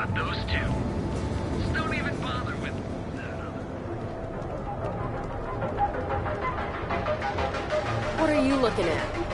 got those two. Just don't even bother with What are you looking at?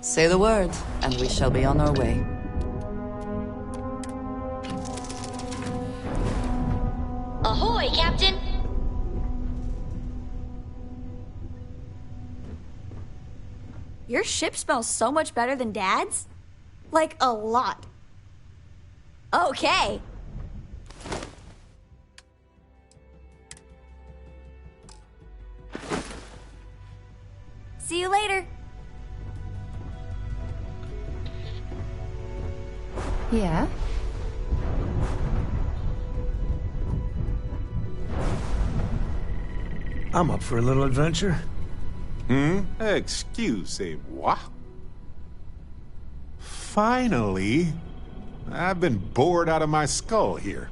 Say the word, and we shall be on our way. Ahoy, Captain! Your ship smells so much better than Dad's? Like, a lot. Okay. See you later. Yeah? I'm up for a little adventure. Excusez-moi. Finally, I've been bored out of my skull here.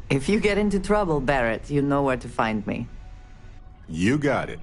If you get into trouble, Barrett, you know where to find me. You got it.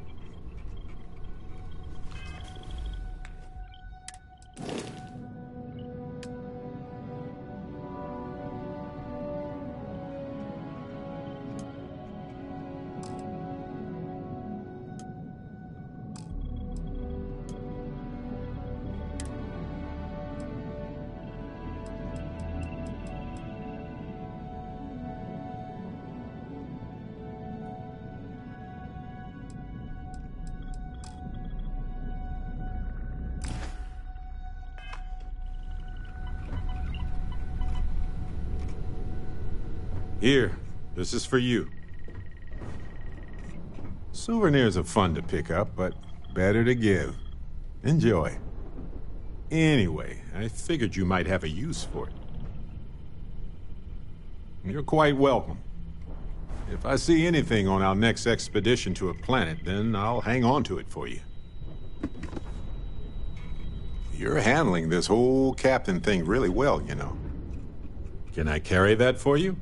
Here, this is for you. Souvenirs are fun to pick up, but better to give. Enjoy. Anyway, I figured you might have a use for it. You're quite welcome. If I see anything on our next expedition to a planet, then I'll hang on to it for you. You're handling this whole captain thing really well, you know. Can I carry that for you?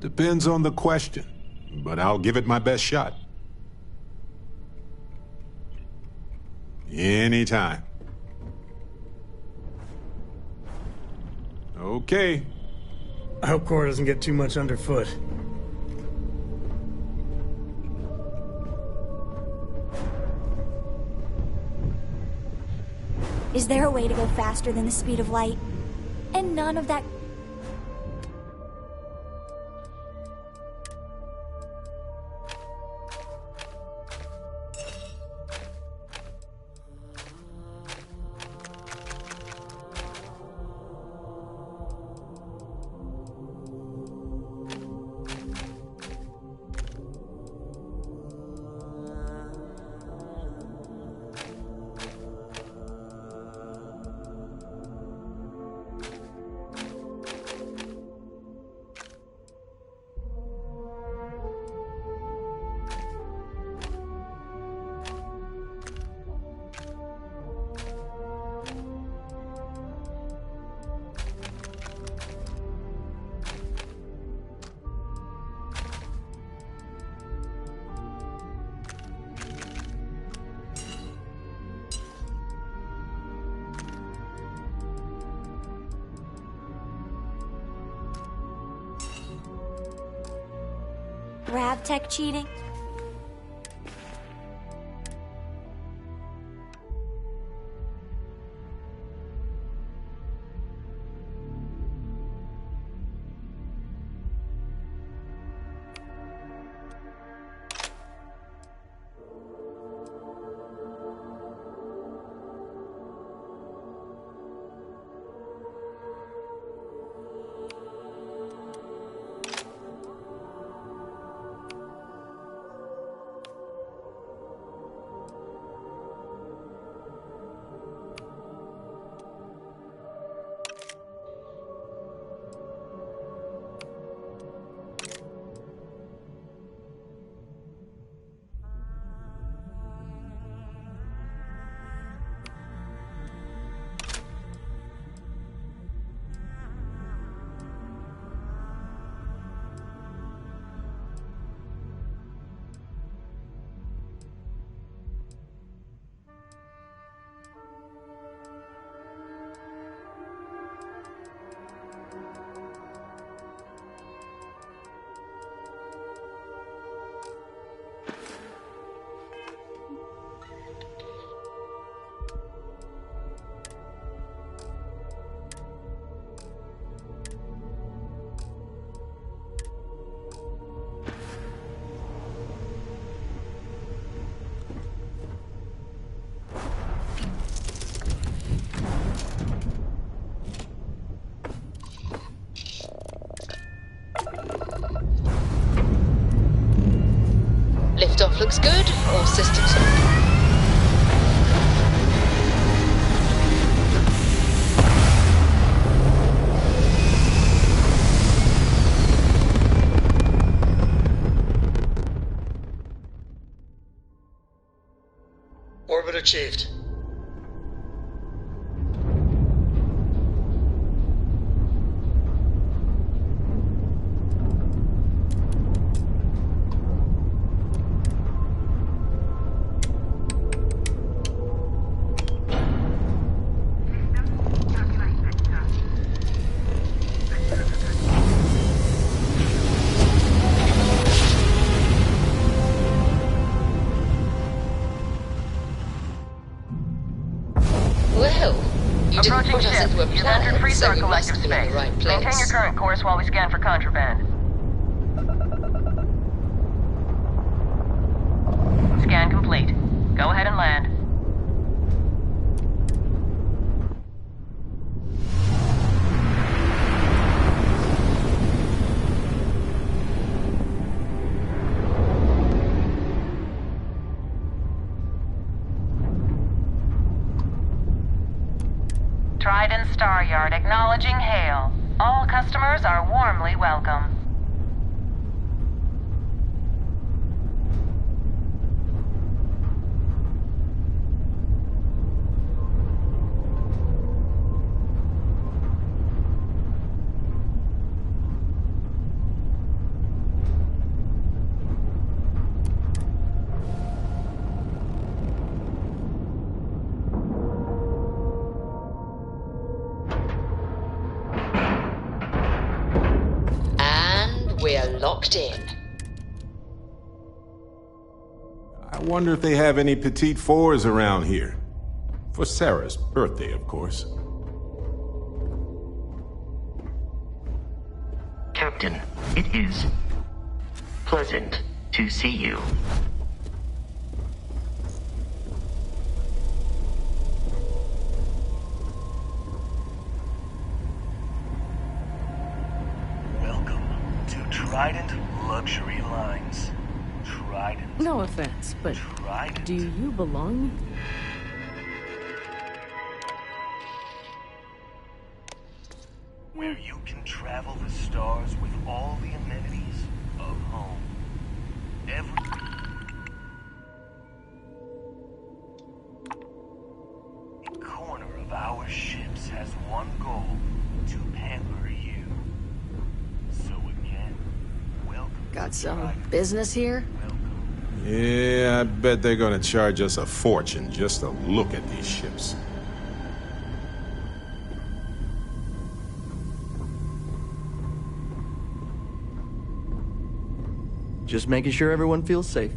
Depends on the question, but I'll give it my best shot. Anytime. Okay. I hope Cora doesn't get too much underfoot. Is there a way to go faster than the speed of light? And none of that... Grav tech cheating? Liftoff looks good, all systems on. Orbit achieved. Approaching ship. You've entered Freestar so Collective space. Right Maintain your current course while we scan for contraband. Scan complete. Go ahead and land. Trident Star Yard acknowledging hail. All customers are warmly welcome. locked in. I wonder if they have any petite fours around here. For Sarah's birthday, of course. Captain, it is pleasant to see you. Welcome to Trident Luxury Lines. Trident. No offense, but Trident. do you belong? Where you can travel the stars with all the amenities of home. Every corner of our ships has one goal: to pamper you. So again, welcome. Got to some Trident. business here? Welcome. Yeah, I bet they're gonna charge us a fortune just to look at these ships. Just making sure everyone feels safe.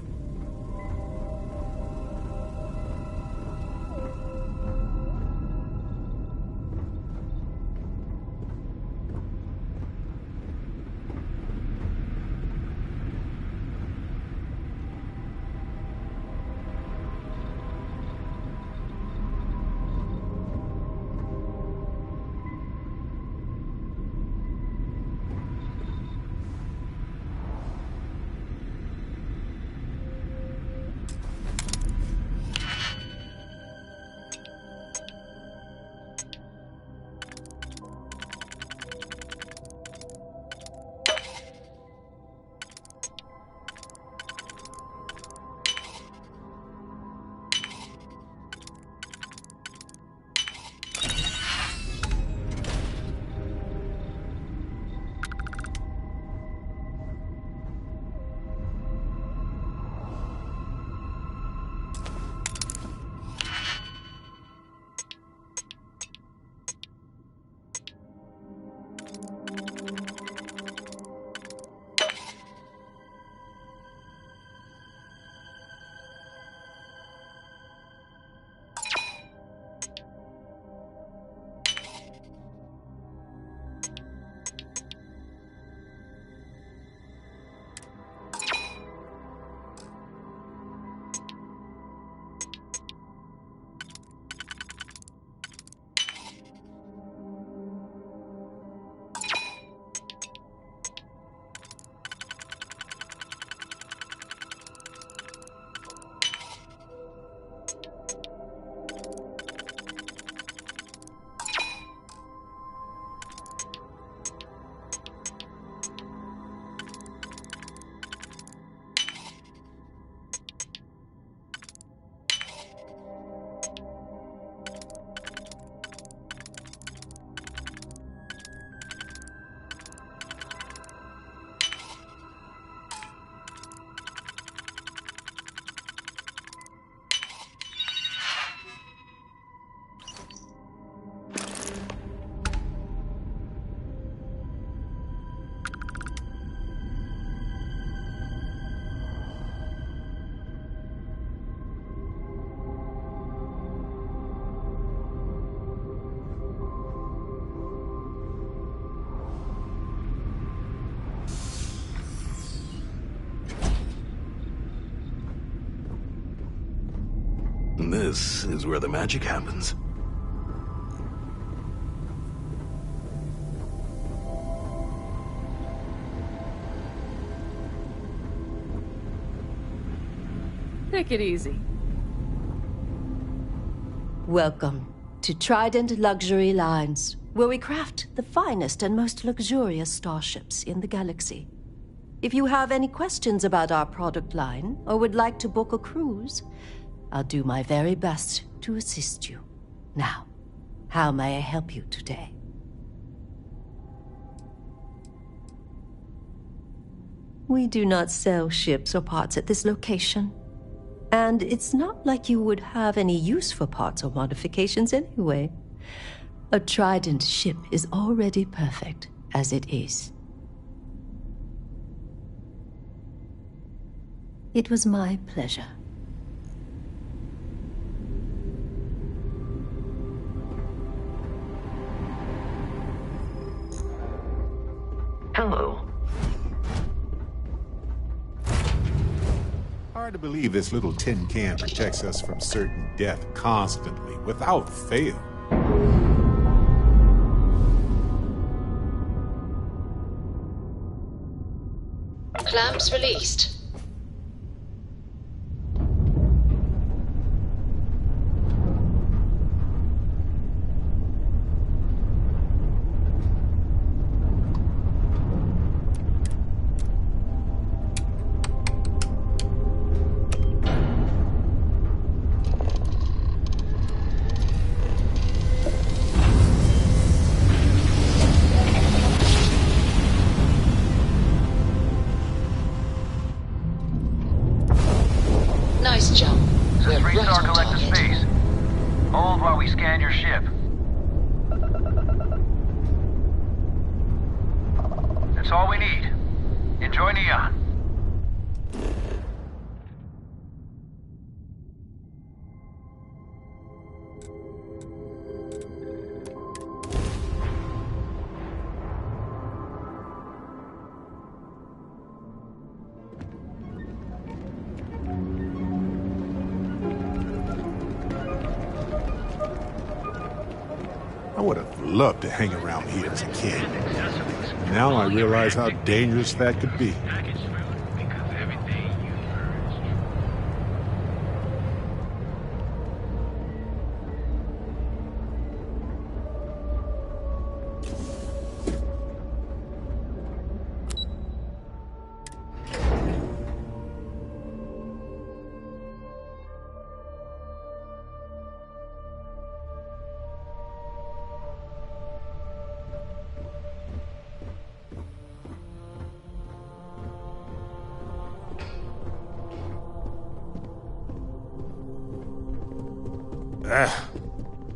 This is where the magic happens. Take it easy. Welcome to Trident Luxury Lines, where we craft the finest and most luxurious starships in the galaxy. If you have any questions about our product line or would like to book a cruise, I'll do my very best to assist you. Now, how may I help you today? We do not sell ships or parts at this location. And it's not like you would have any use for parts or modifications anyway. A Trident ship is already perfect as it is. It was my pleasure. Hello. Hard to believe this little tin can protects us from certain death constantly, without fail. Clamps released. Nice jump. We're right on Collective target. space. Hold while we scan your ship. That's all we need. Enjoy Neon. I would have loved to hang around here as a kid. Now I realize how dangerous that could be.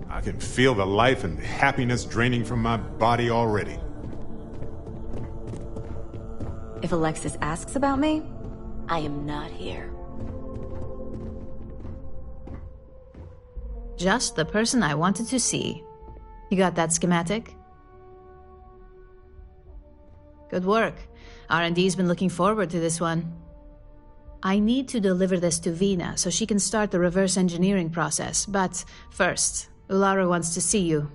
I can feel the life and happiness draining from my body already. If Alexis asks about me, I am not here. Just the person I wanted to see. You got that schematic? Good work. R&D's been looking forward to this one. I need to deliver this to Vina so she can start the reverse engineering process, but first, Ulara wants to see you.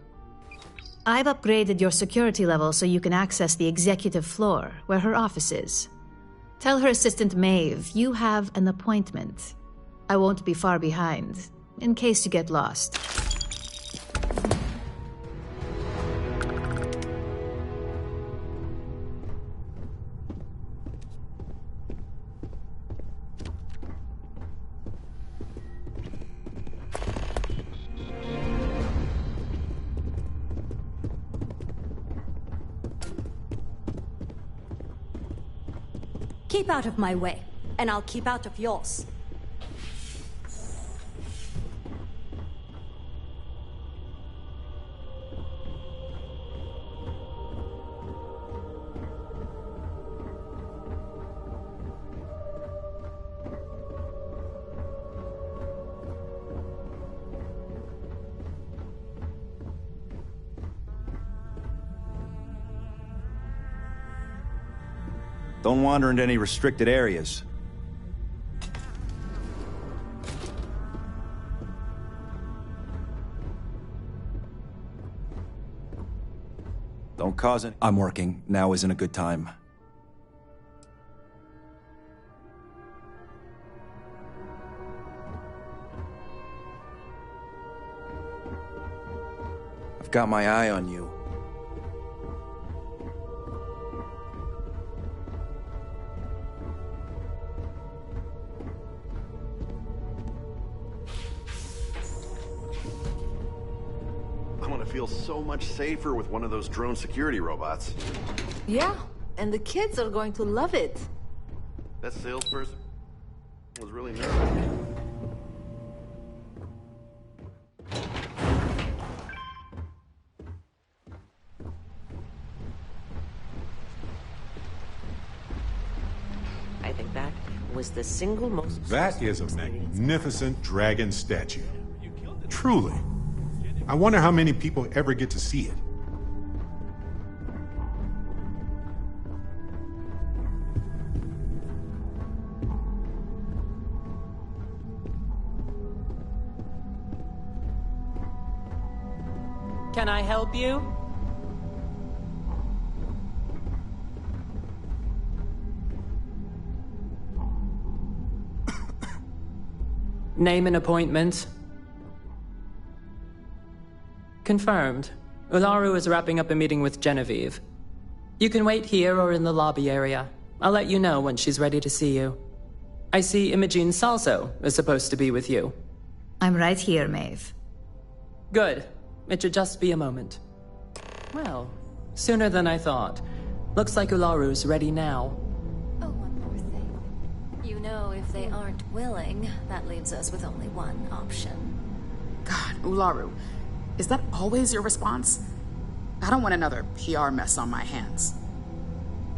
I've upgraded your security level so you can access the executive floor, where her office is. Tell her assistant Maeve you have an appointment. I won't be far behind, in case you get lost. Keep out of my way, and I'll keep out of yours. Don't wander into any restricted areas. Don't cause it. I'm working. Now isn't a good time. I've got my eye on you. Feel so much safer with one of those drone security robots. Yeah, and the kids are going to love it. That salesperson was really nervous. I think back was the single most... That is a magnificent dragon statue. Truly. I wonder how many people ever get to see it. Can I help you? Name an appointment. Confirmed. Ularu is wrapping up a meeting with Genevieve. You can wait here or in the lobby area. I'll let you know when she's ready to see you. I see Imogene Salso is supposed to be with you. I'm right here, Maeve. Good. It should just be a moment. Well, sooner than I thought. Looks like Ularu's ready now. Oh, one more thing. You know, if they aren't willing, that leaves us with only one option. God, Ularu, is that always your response? I don't want another PR mess on my hands.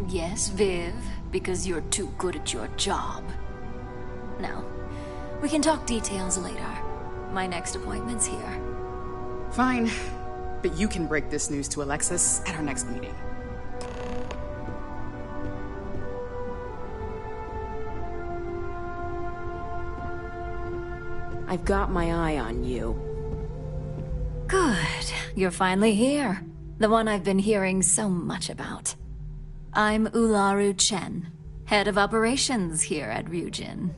Yes, Viv, because you're too good at your job. Now, we can talk details later. My next appointment's here. Fine, but you can break this news to Alexis at our next meeting. I've got my eye on you. Good. You're finally here. The one I've been hearing so much about. I'm Ularu Chen, head of operations here at Ryujin.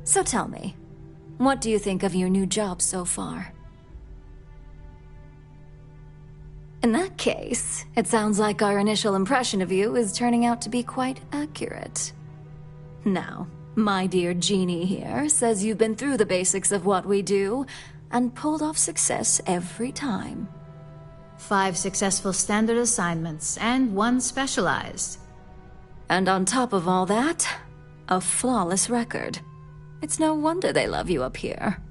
So tell me, what do you think of your new job so far? In that case, it sounds like our initial impression of you is turning out to be quite accurate. Now, my dear Jeannie here says you've been through the basics of what we do and pulled off success every time. 5 successful standard assignments and 1 specialized. And on top of all that, a flawless record. It's no wonder they love you up here.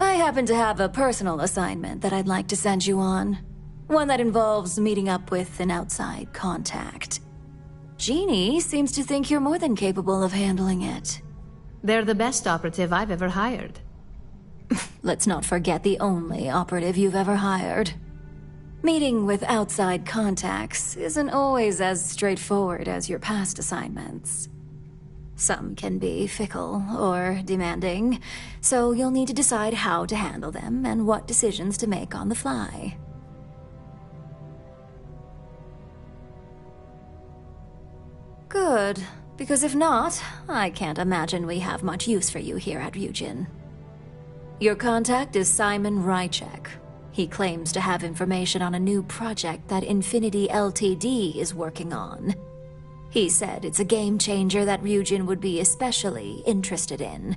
I happen to have a personal assignment that I'd like to send you on. One that involves meeting up with an outside contact. Jeannie seems to think you're more than capable of handling it. They're the best operative I've ever hired. Let's not forget the only operative you've ever hired. Meeting with outside contacts isn't always as straightforward as your past assignments. Some can be fickle or demanding, so you'll need to decide how to handle them and what decisions to make on the fly. Good, because if not, I can't imagine we have much use for you here at Ryujin. Your contact is Simon Rychek. He claims to have information on a new project that Infinity Ltd is working on. He said it's a game changer that Ryujin would be especially interested in,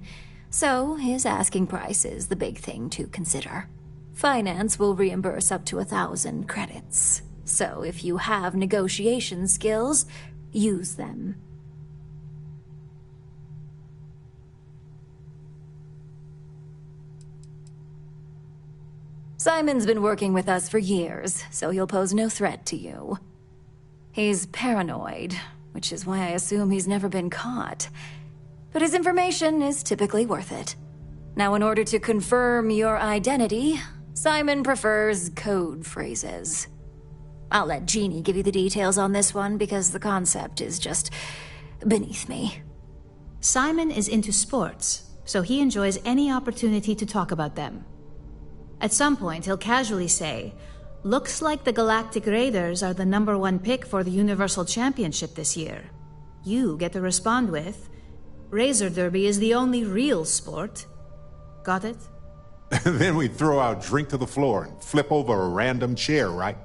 so his asking price is the big thing to consider. Finance will reimburse up to 1,000 credits, so if you have negotiation skills, use them. Simon's been working with us for years, so he'll pose no threat to you. He's paranoid, which is why I assume he's never been caught. But his information is typically worth it. Now, in order to confirm your identity, Simon prefers code phrases. I'll let Jeannie give you the details on this one because the concept is just beneath me. Simon is into sports, so he enjoys any opportunity to talk about them. At some point, he'll casually say, "Looks like the Galactic Raiders are the #1 pick for the Universal Championship this year." You get to respond with, "Razor Derby is the only real sport." Got it? Then we throw our drink to the floor and flip over a random chair, right?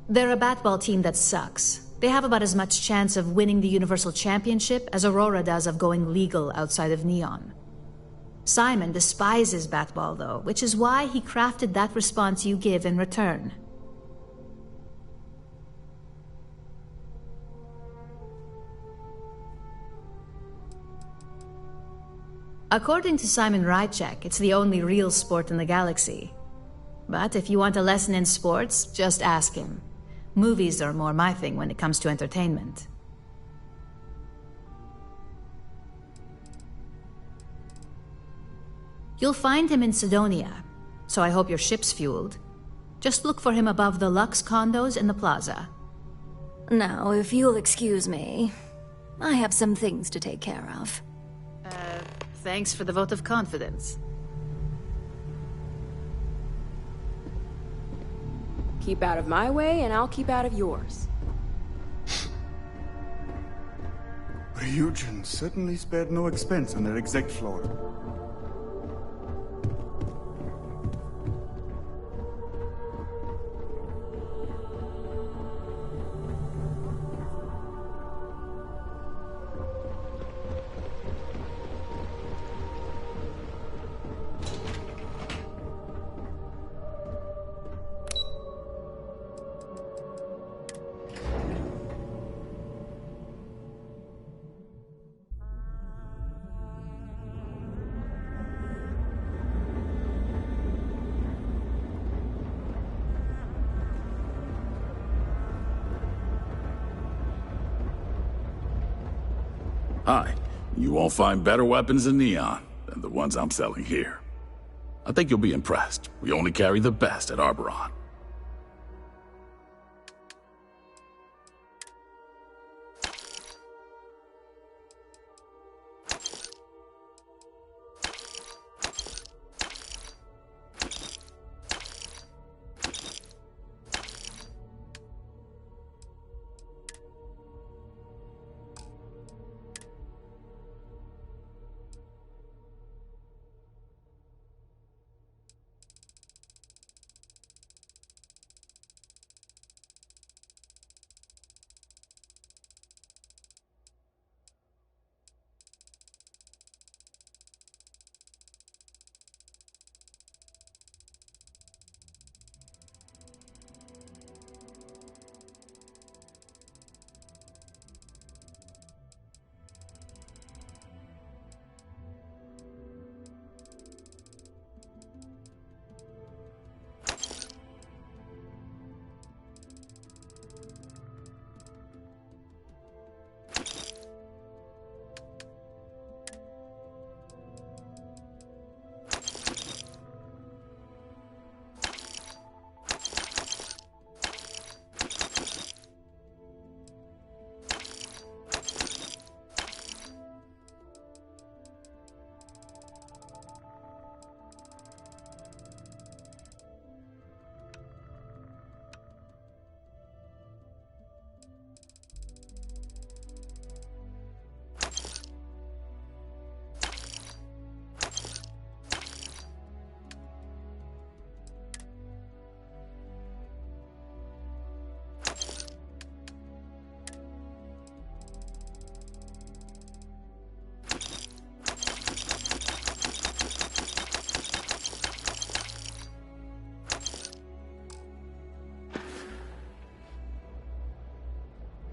They're a batball team that sucks. They have about as much chance of winning the Universal Championship as Aurora does of going legal outside of Neon. Simon despises batball, though, which is why he crafted that response you give in return. According to Simon Rychek, it's the only real sport in the galaxy. But if you want a lesson in sports, just ask him. Movies are more my thing when it comes to entertainment. You'll find him in Sidonia, so I hope your ship's fueled. Just look for him above the Lux condos in the plaza. Now, if you'll excuse me, I have some things to take care of. Thanks for the vote of confidence. Keep out of my way, and I'll keep out of yours. Ryujin certainly spared no expense on their exec floor. Hi. You won't find better weapons in Neon than the ones I'm selling here. I think you'll be impressed. We only carry the best at Arboron.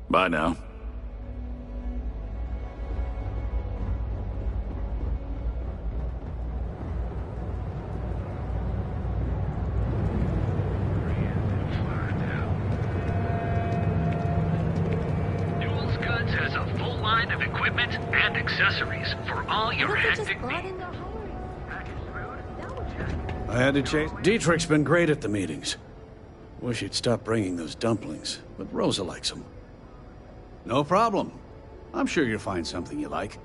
Bye now. Duels Goods has a full line of equipment and accessories for all your hectic needs. I had to chase. Dietrich's been great at the meetings. Wish he'd stop bringing those dumplings, but Rosa likes them. No problem. I'm sure you'll find something you like.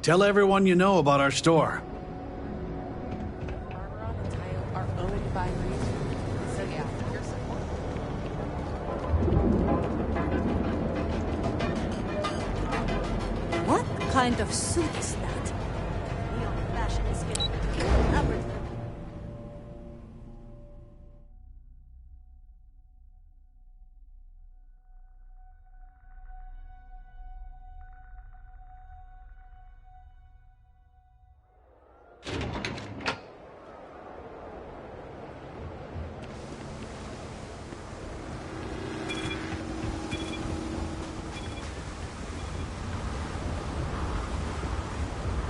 Tell everyone you know about our store. Armor and Tile are owned by me. So yeah, your support. What kind of suit is that? Neon fashion is getting too elaborate.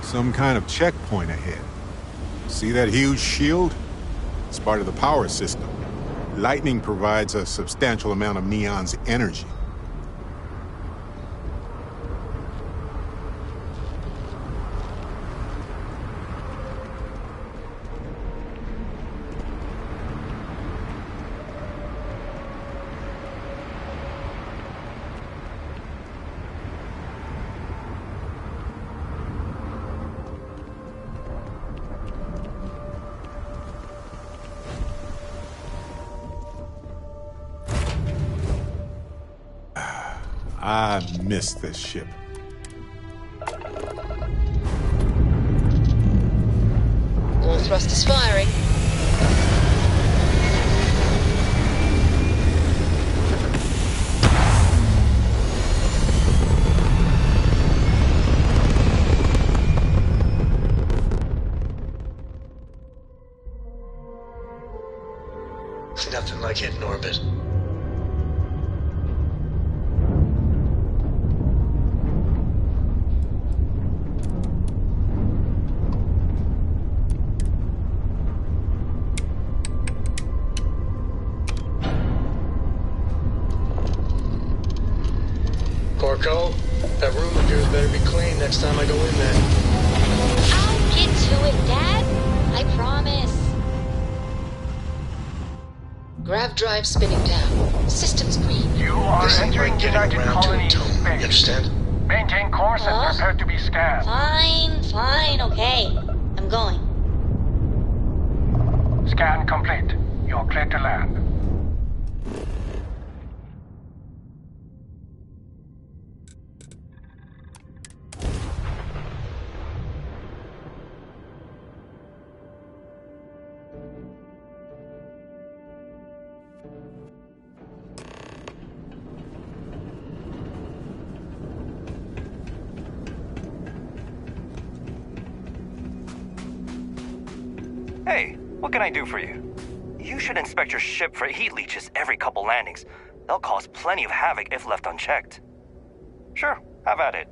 Some kind of checkpoint ahead. See that huge shield? It's part of the power system. Lightning provides a substantial amount of Neon's energy. I miss this ship. All thrusters firing. Nothing like hitting orbit. Corco, that room of yours better be clean next time I go in there. I'll get to it, Dad. I promise. Grav drive spinning down. Systems green. You are entering United Colony space. You understand? Maintain course and prepare to be scanned. Fine, okay. I'm going. Scan complete. You're clear to land. Hey, what can I do for you? You should inspect your ship for heat leeches every couple landings. They'll cause plenty of havoc if left unchecked. Sure, have at it.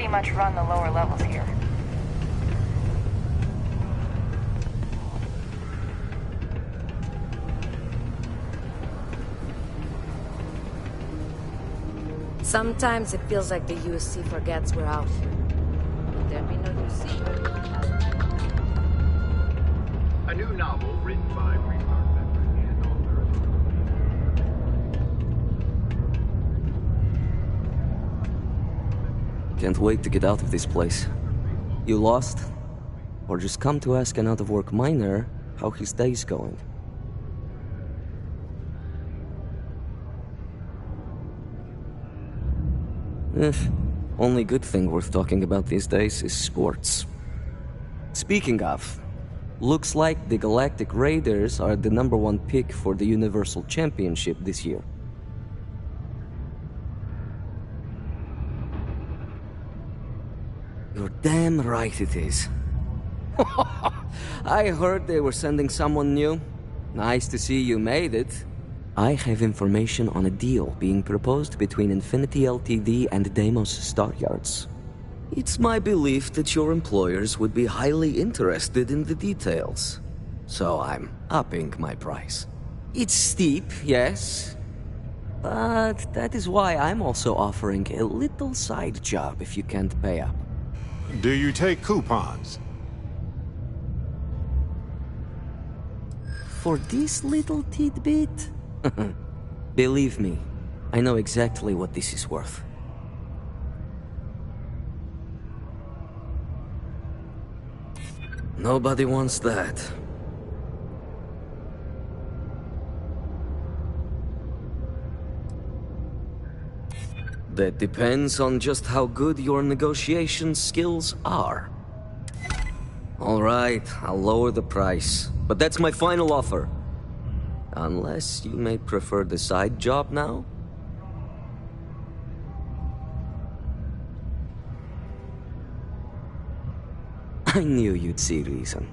pretty much run the lower levels here. Sometimes it feels like the USC forgets we're out here. There'd be no UC. A new novel written by Restart veteran and author. Can't wait to get out of this place. You lost? Or just come to ask an out-of-work miner how his day's going? Only good thing worth talking about these days is sports. Speaking of, looks like the Galactic Raiders are the #1 pick for the Universal Championship this year. You're damn right it is. I heard they were sending someone new. Nice to see you made it. I have information on a deal being proposed between Infinity Ltd and Deimos Staryards. It's my belief that your employers would be highly interested in the details. So I'm upping my price. It's steep, yes. But that is why I'm also offering a little side job if you can't pay up. Do you take coupons? For this little tidbit? Believe me, I know exactly what this is worth. Nobody wants that. That depends on just how good your negotiation skills are. All right, I'll lower the price, but that's my final offer. Unless you may prefer the side job now? I knew you'd see reason.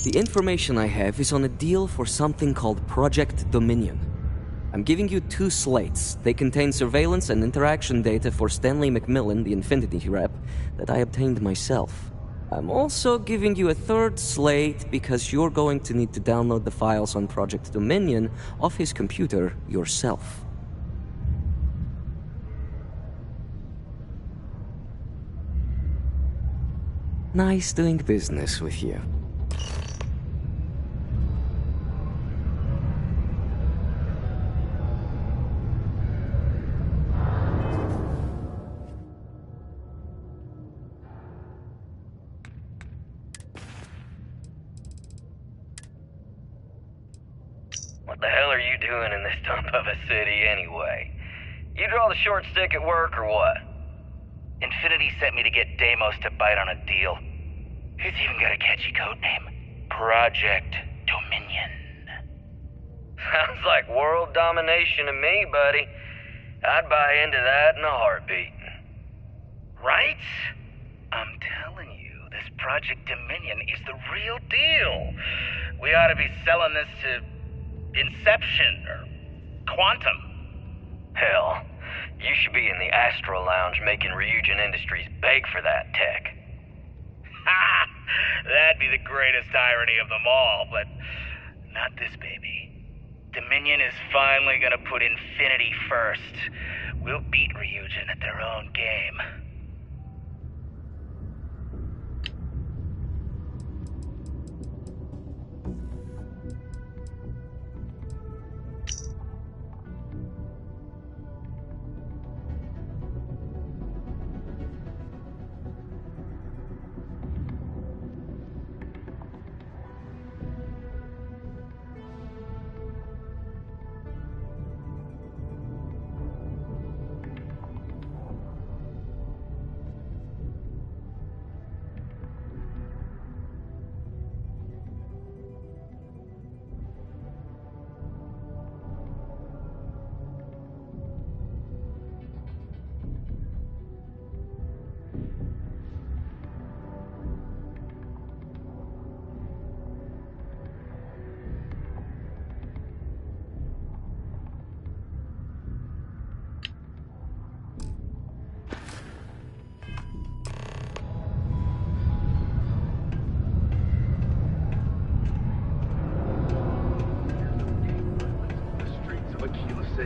The information I have is on a deal for something called Project Dominion. I'm giving you 2 slates. They contain surveillance and interaction data for Stanley McMillan, the Infinity rep, that I obtained myself. I'm also giving you a 3rd slate because you're going to need to download the files on Project Dominion off his computer yourself. Nice doing business with you. What the hell are you doing in this dump of a city anyway? You draw the short stick at work or what? Infinity sent me to get Deimos to bite on a deal. It's even got a catchy code name. Project Dominion. Sounds like world domination to me, buddy. I'd buy into that in a heartbeat. Right? I'm telling you, this Project Dominion is the real deal. We ought to be selling this to Inception or Quantum. Hell, you should be in the Astro Lounge making Ryujin Industries beg for that tech. Ha! That'd be the greatest irony of them all, but not this baby. Dominion is finally gonna put Infinity first. We'll beat Ryujin at their own game.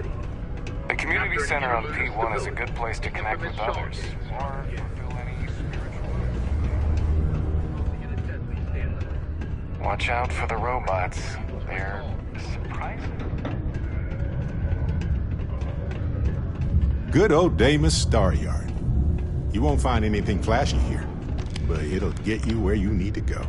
The community center on P1 is a good place to connect with others, or fulfill any spiritual... Watch out for the robots. They're surprising. Good old Deimos Star Yard. You won't find anything flashy here, but it'll get you where you need to go.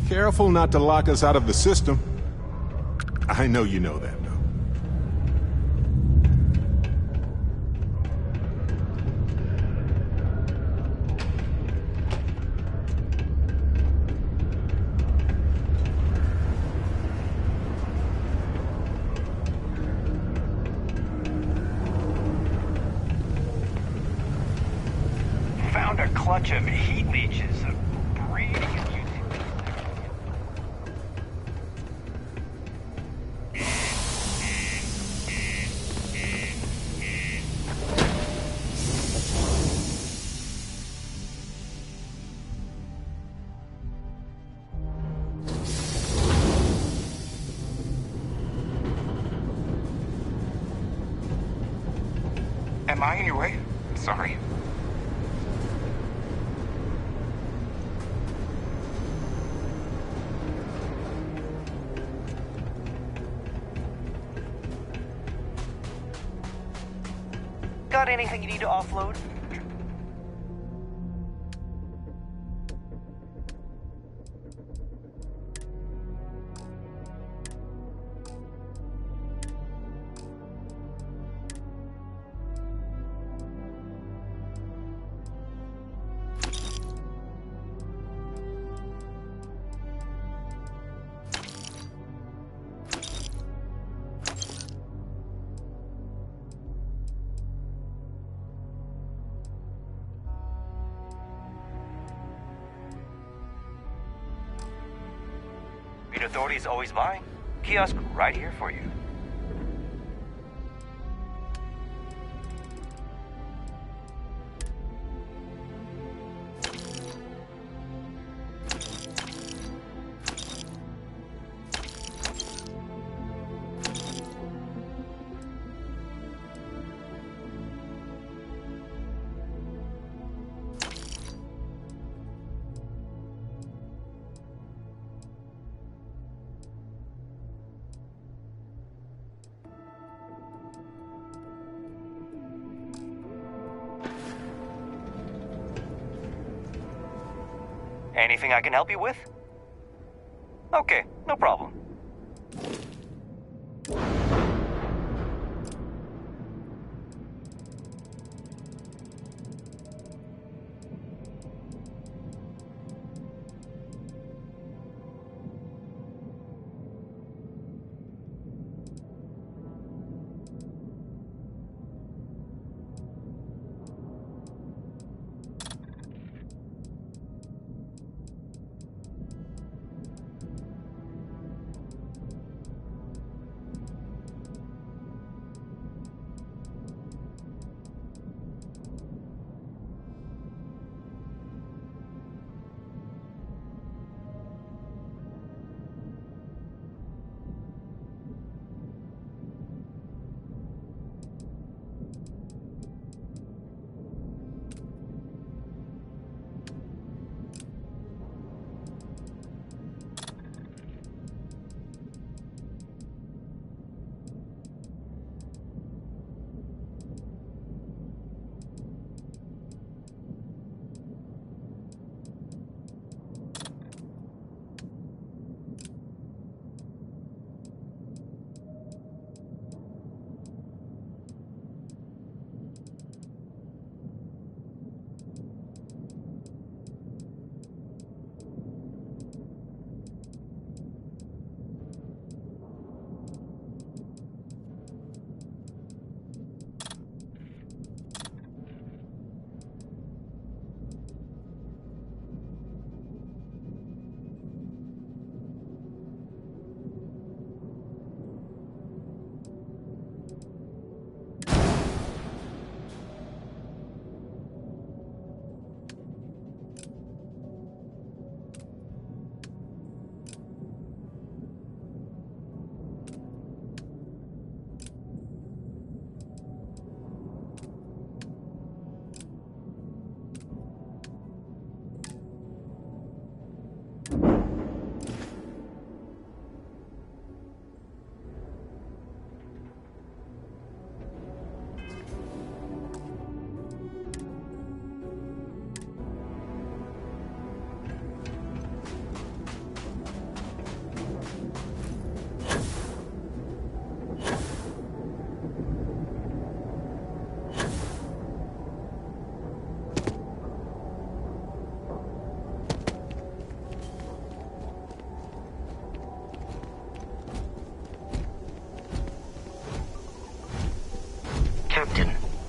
Careful not to lock us out of the system. I know you know that, though. Found a clutch of heat leeches. Breeding. Am I in your way? Sorry. Got anything you need to offload? The authorities always buying. Kiosk right here for you. Anything I can help you with? Okay, no problem.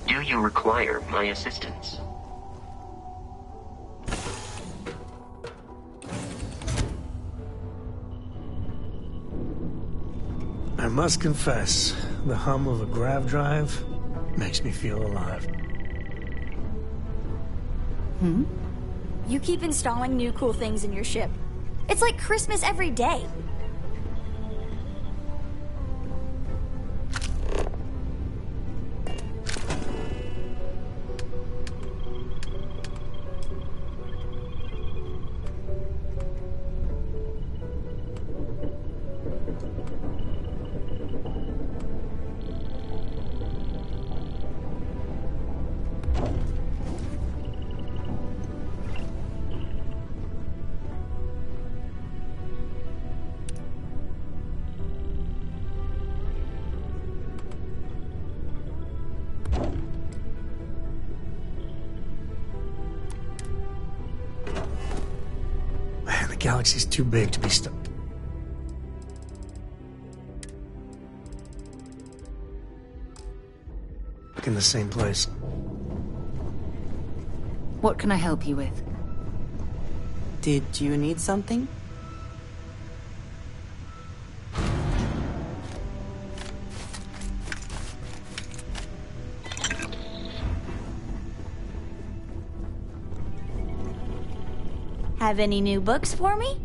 Do you require my assistance? I must confess, the hum of a grav drive makes me feel alive. You keep installing new cool things in your ship. It's like Christmas every day. The galaxy's too big to be stuck in the same place. What can I help you with? Did you need something? Have any new books for me?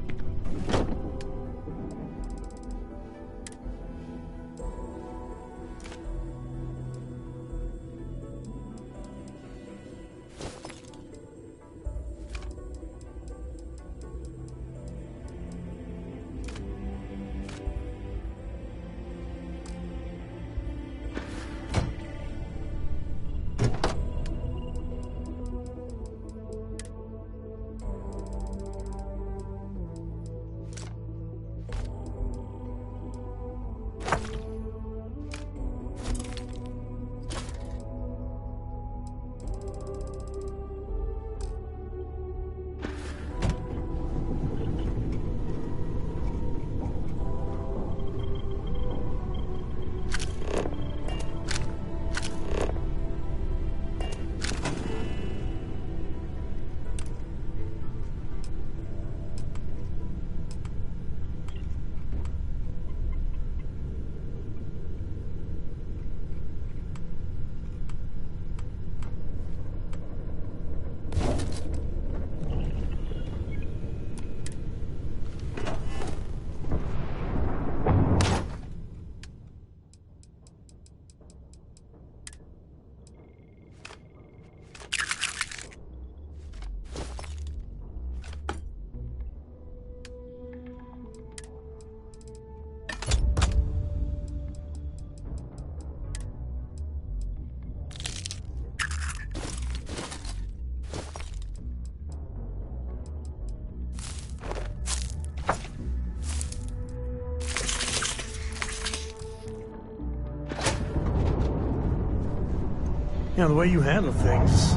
You know, the way you handle things,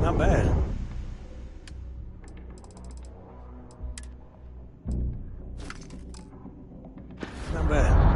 not bad. Not bad.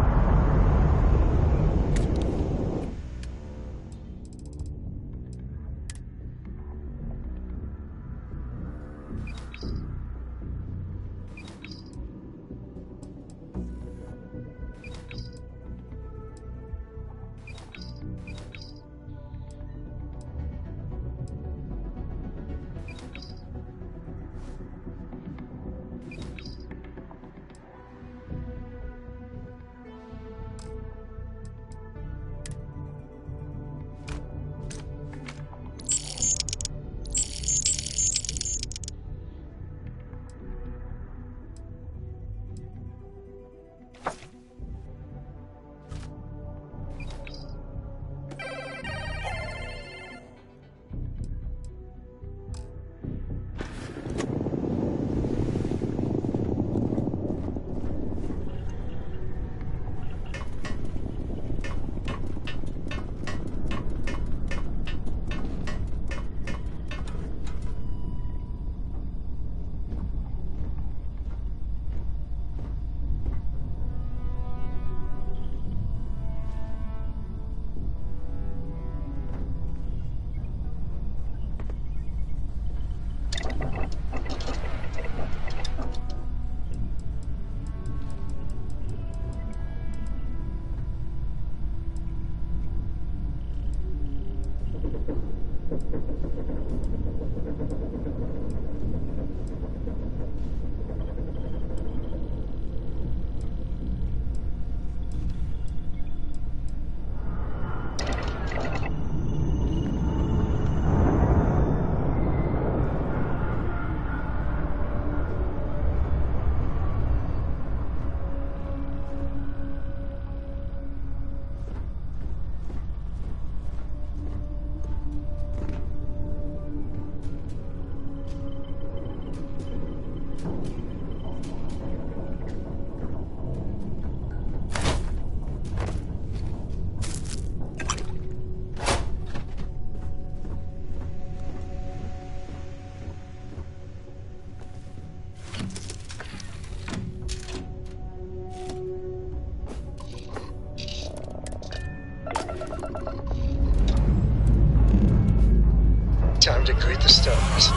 to greet the stars.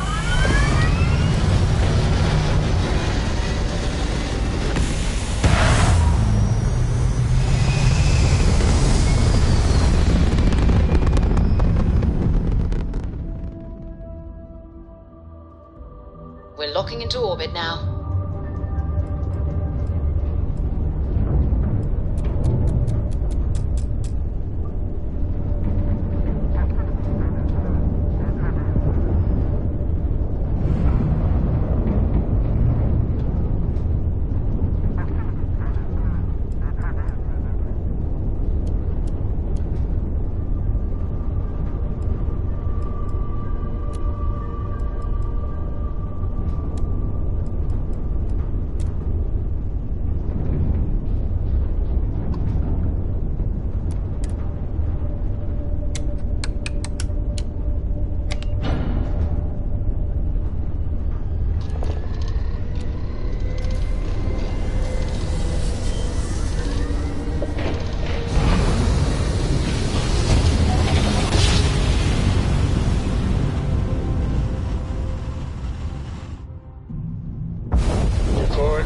We're locking into orbit now.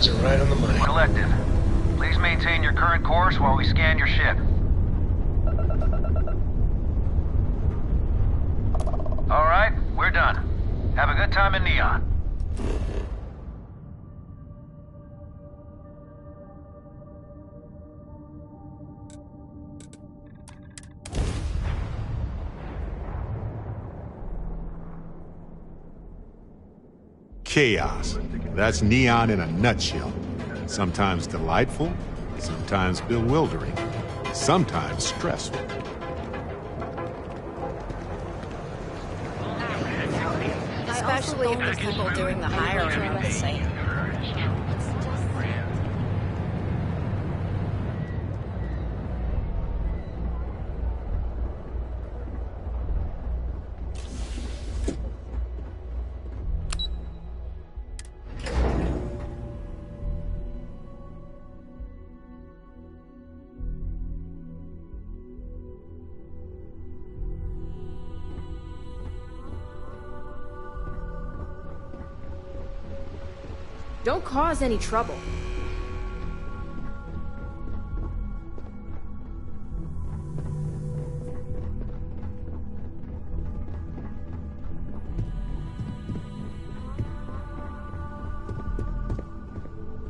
Are right on the money. Collective, please maintain your current course while we scan your ship. All right, we're done. Have a good time in Neon. Chaos. That's Neon in a nutshell. Sometimes delightful, sometimes bewildering, sometimes stressful. Especially if the people doing the hiring are the same. Don't cause any trouble.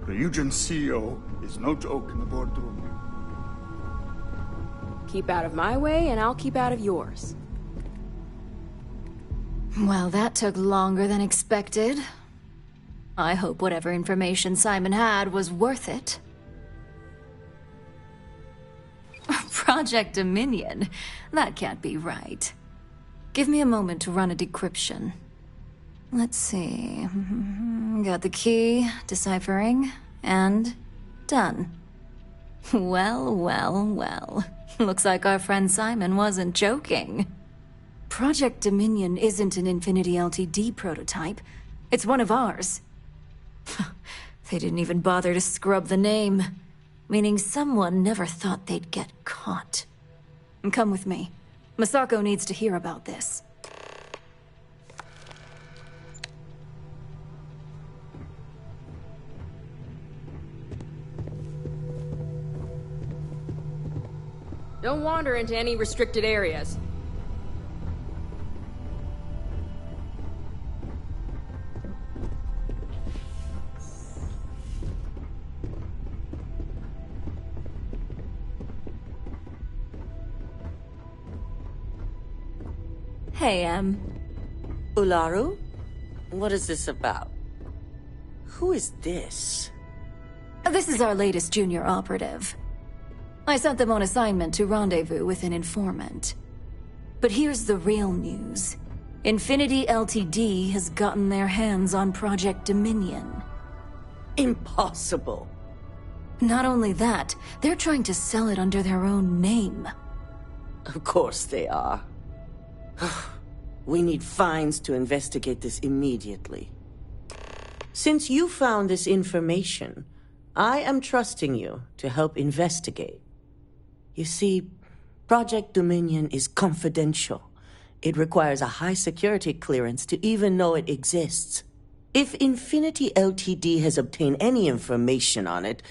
The Eugen CEO is no joke in the boardroom. Keep out of my way, and I'll keep out of yours. Well, that took longer than expected. I hope whatever information Simon had was worth it. Project Dominion? That can't be right. Give me a moment to run a decryption. Let's see. Got the key, deciphering, and done. Well, well, well. Looks like our friend Simon wasn't joking. Project Dominion isn't an Infinity LTD prototype. It's one of ours. They didn't even bother to scrub the name, meaning someone never thought they'd get caught. Come with me. Masako needs to hear about this. Don't wander into any restricted areas. Hey, Ularu? What is this about? Who is this? This is our latest junior operative. I sent them on assignment to rendezvous with an informant. But here's the real news. Infinity LTD has gotten their hands on Project Dominion. Impossible. Not only that, they're trying to sell it under their own name. Of course they are. We need fines to investigate this immediately. Since you found this information, I am trusting you to help investigate. You see, Project Dominion is confidential, It requires a high security clearance to even know it exists. If Infinity Ltd has obtained any information on it,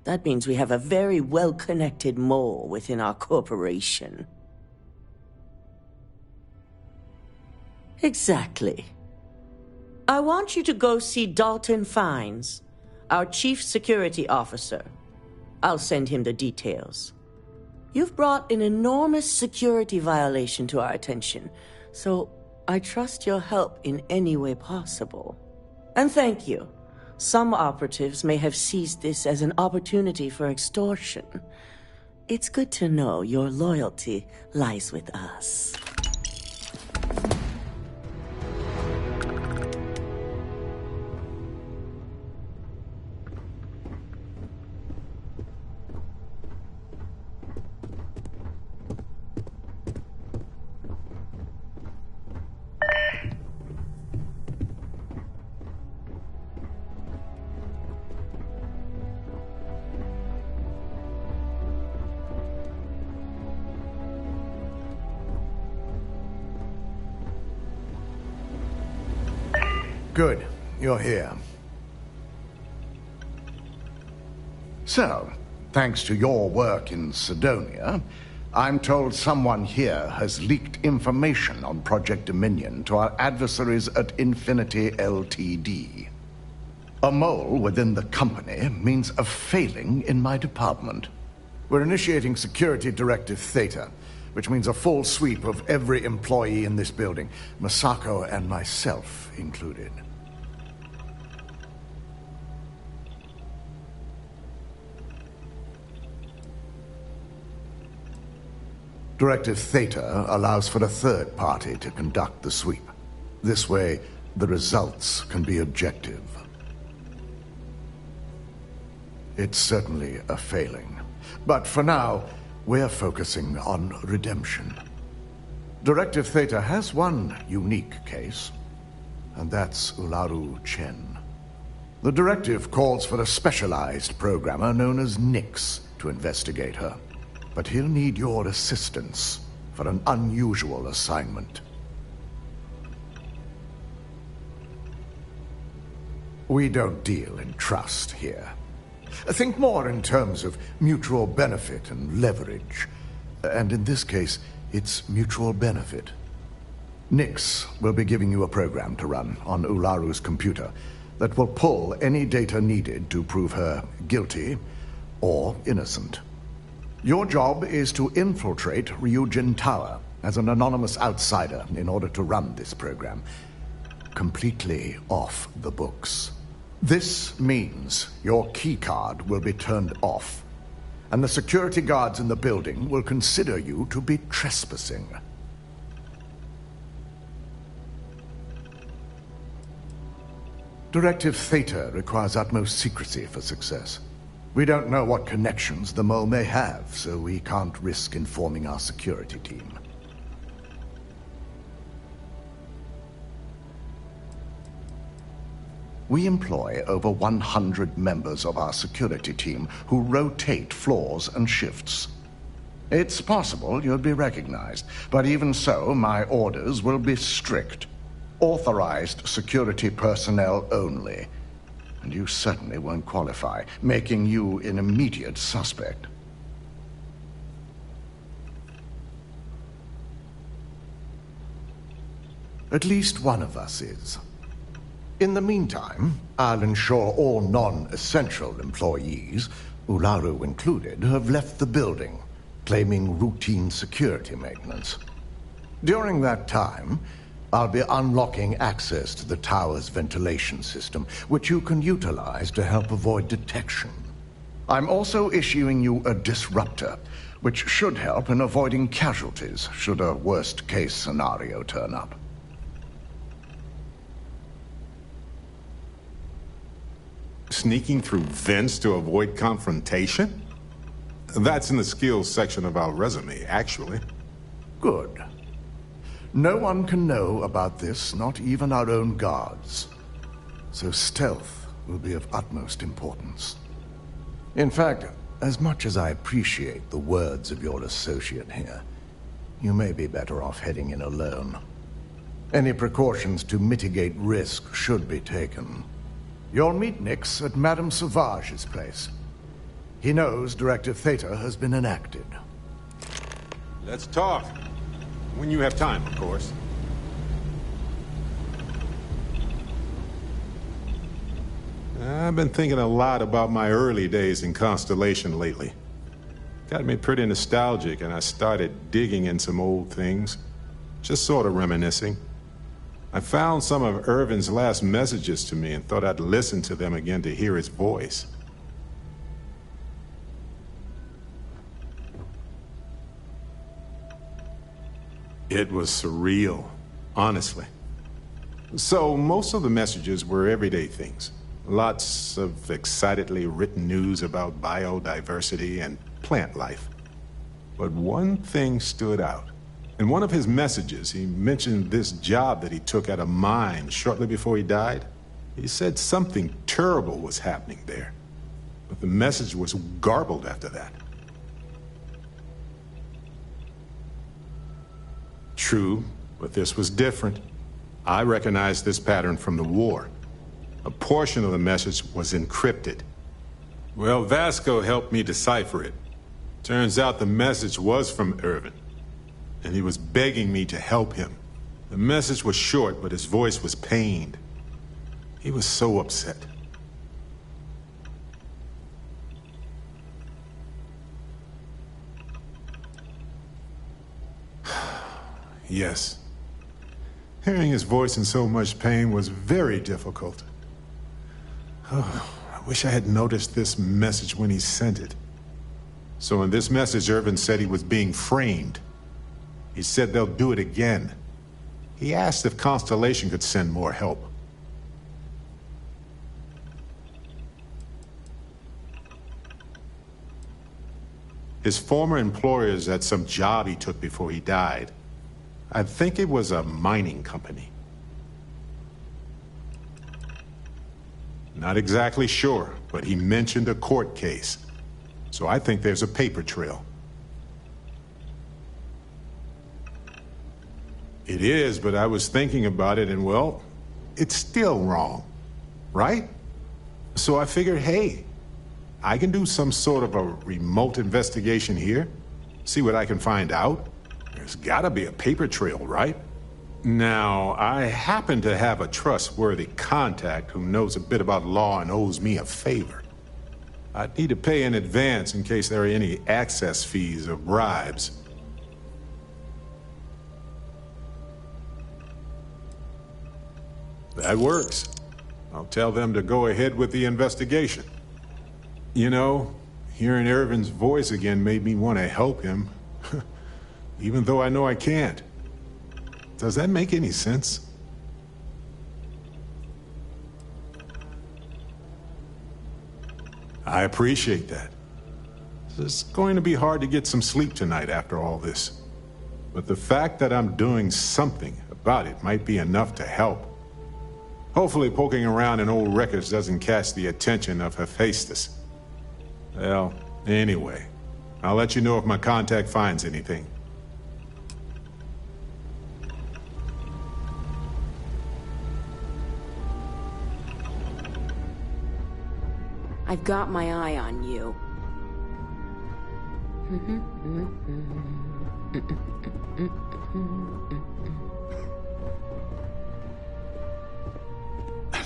that means we have a very well-connected mole within our corporation. Exactly. I want you to go see Dalton Fines, our Chief Security Officer. I'll send him the details. You've brought an enormous security violation to our attention, so I trust your help in any way possible. And thank you. Some operatives may have seized this as an opportunity for extortion. It's good to know your loyalty lies with us. Good. You're here. So, thanks to your work in Cydonia, I'm told someone here has leaked information on Project Dominion to our adversaries at Infinity Ltd. A mole within the company means a failing in my department. We're initiating Security Directive Theta, which means a full sweep of every employee in this building, Masako and myself included. Directive Theta allows for a third party to conduct the sweep. This way, the results can be objective. It's certainly a failing. But for now, we're focusing on redemption. Directive Theta has one unique case, and that's Ularu Chen. The directive calls for a specialized programmer known as Nyx to investigate her. But he'll need your assistance for an unusual assignment. We don't deal in trust here. Think more in terms of mutual benefit and leverage. And in this case, it's mutual benefit. Nyx will be giving you a program to run on Ularu's computer that will pull any data needed to prove her guilty or innocent. Your job is to infiltrate Ryujin Tower as an anonymous outsider in order to run this program. Completely off the books. This means your keycard will be turned off, and the security guards in the building will consider you to be trespassing. Directive Theta requires utmost secrecy for success. We don't know what connections the mole may have, so we can't risk informing our security team. We employ over 100 members of our security team who rotate floors and shifts. It's possible you'll be recognized, but even so, my orders will be strict. Authorized security personnel only. And you certainly won't qualify, making you an immediate suspect. At least one of us is. In the meantime, I'll ensure all non-essential employees, Ularu included, have left the building, claiming routine security maintenance. During that time, I'll be unlocking access to the tower's ventilation system, which you can utilize to help avoid detection. I'm also issuing you a disruptor, which should help in avoiding casualties should a worst-case scenario turn up. Sneaking through vents to avoid confrontation? That's in the skills section of our resume, actually. Good. No one can know about this, not even our own guards. So stealth will be of utmost importance. In fact, as much as I appreciate the words of your associate here, you may be better off heading in alone. Any precautions to mitigate risk should be taken. You'll meet Nix at Madame Sauvage's place. He knows Directive Theta has been enacted. Let's talk. When you have time, of course. I've been thinking a lot about my early days in Constellation lately. Got me pretty nostalgic, and I started digging in some old things. Just sort of reminiscing. I found some of Irvin's last messages to me and thought I'd listen to them again to hear his voice. It was surreal, honestly. So, most of the messages were everyday things. Lots of excitedly written news about biodiversity and plant life. But one thing stood out. In one of his messages, he mentioned this job that he took at a mine shortly before he died. He said something terrible was happening there. But the message was garbled after that. True, but this was different. I recognized this pattern from the war. A portion of the message was encrypted. Well, Vasco helped me decipher it. Turns out the message was from Irvin, and he was begging me to help him. The message was short, but his voice was pained. He was so upset. Yes. Hearing his voice in so much pain was very difficult. Oh, I wish I had noticed this message when he sent it. So in this message, Irvin said he was being framed. He said they'll do it again. He asked if Constellation could send more help. His former employers had some job he took before he died. I think it was a mining company. Not exactly sure, but he mentioned a court case. So I think there's a paper trail. It is, but I was thinking about it and, well, it's still wrong, right? So I figured, hey, I can do some sort of a remote investigation here, see what I can find out. There's gotta be a paper trail, right? Now, I happen to have a trustworthy contact who knows a bit about law and owes me a favor. I'd need to pay in advance in case there are any access fees or bribes. That works. I'll tell them to go ahead with the investigation. You know, hearing Irvin's voice again made me want to help him. Even though I know I can't. Does that make any sense? I appreciate that. It's going to be hard to get some sleep tonight after all this. But the fact that I'm doing something about it might be enough to help. Hopefully poking around in old records doesn't catch the attention of Hephaestus. Well, anyway, I'll let you know if my contact finds anything. I've got my eye on you.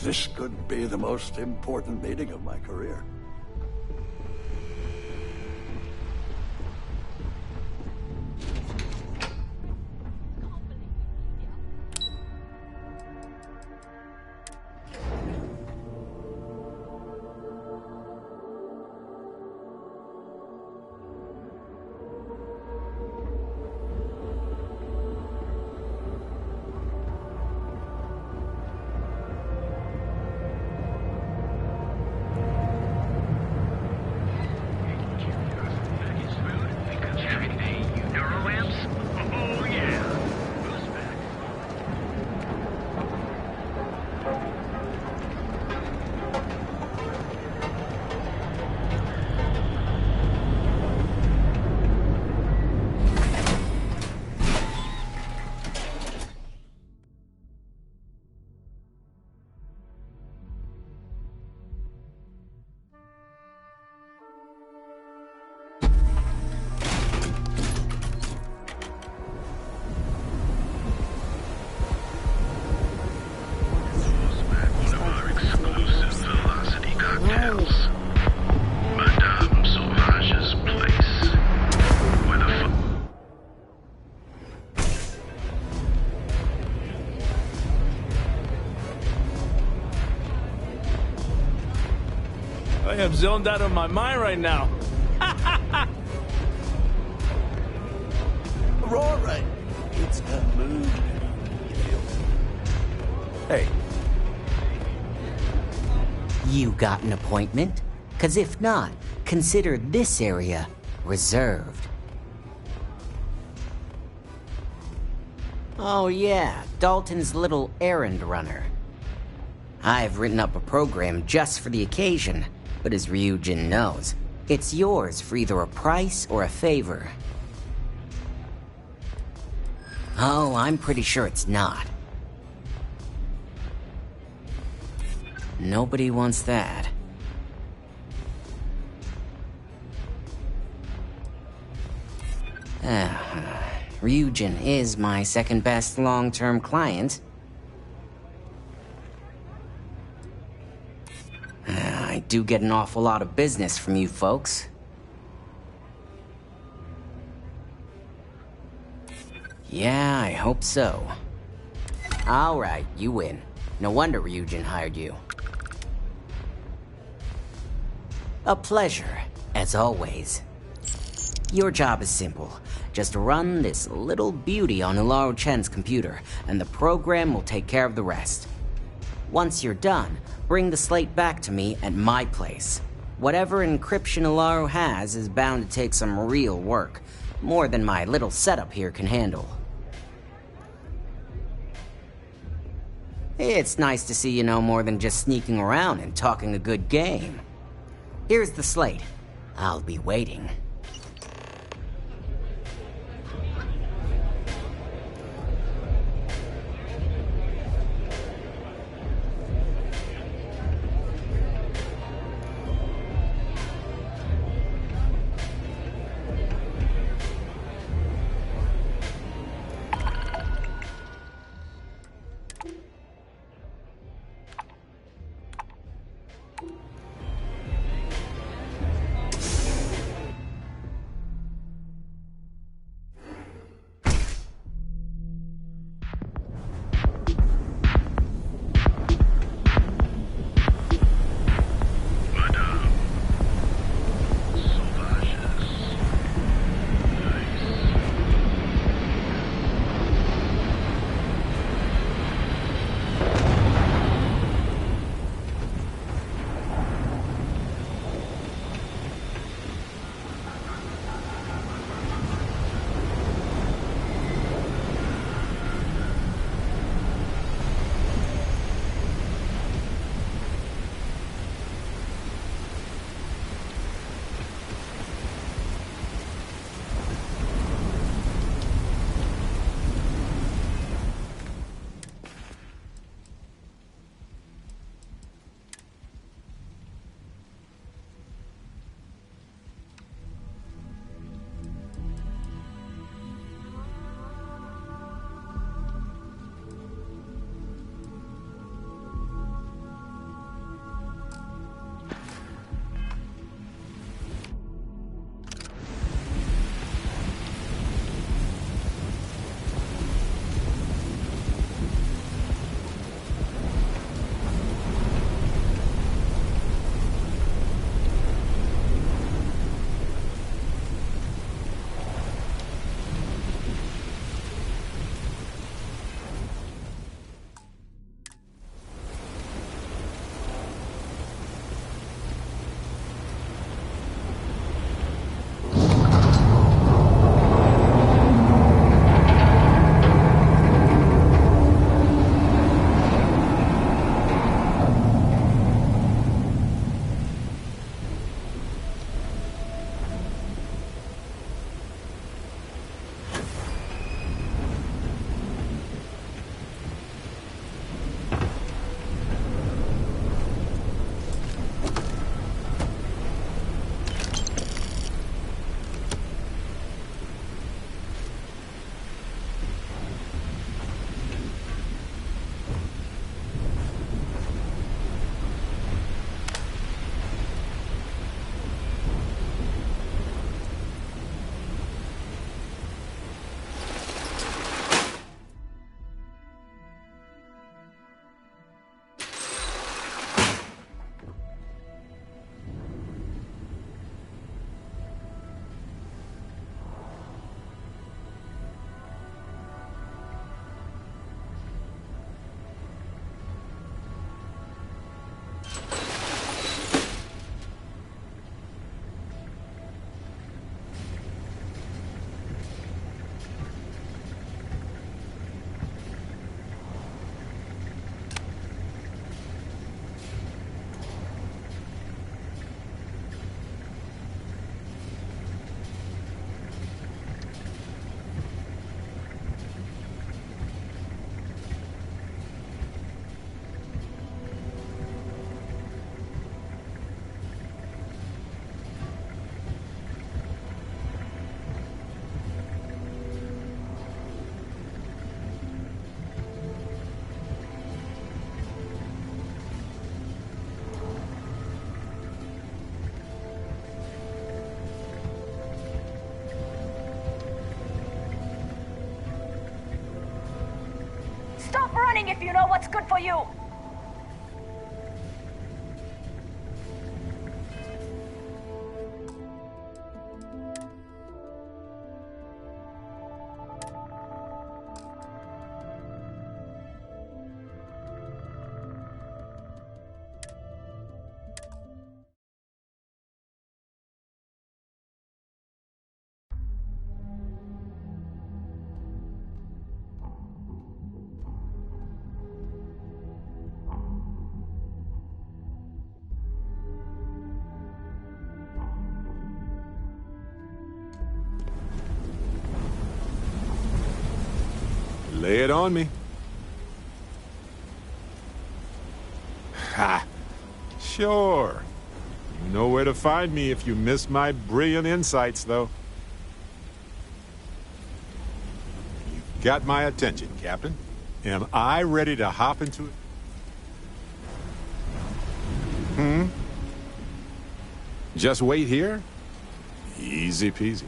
This could be the most important meeting of my career. zoned out of my mind right now. Aurora, it's a mood. You feel? Hey. You got an appointment? 'Cause if not, consider this area reserved. Oh yeah, Dalton's little errand runner. I've written up a program just for the occasion, but as Ryujin knows, it's yours for either a price or a favor. Oh, I'm pretty sure it's not. Nobody wants that. Ryujin is my second best long-term client. I do get an awful lot of business from you folks. Yeah, I hope so. Alright, you win. No wonder Ryujin hired you. A pleasure, as always. Your job is simple. Just run this little beauty on Ilaro Chen's computer, and the program will take care of the rest. Once you're done, bring the slate back to me at my place. Whatever encryption Ilaro has is bound to take some real work, more than my little setup here can handle. It's nice to see you know more than just sneaking around and talking a good game. Here's the slate. I'll be waiting. thing if you know what's good for you. Lay it on me. Ha! Sure. You know where to find me if you miss my brilliant insights, though. You've got my attention, Captain. Am I ready to hop into it? Just wait here? Easy peasy.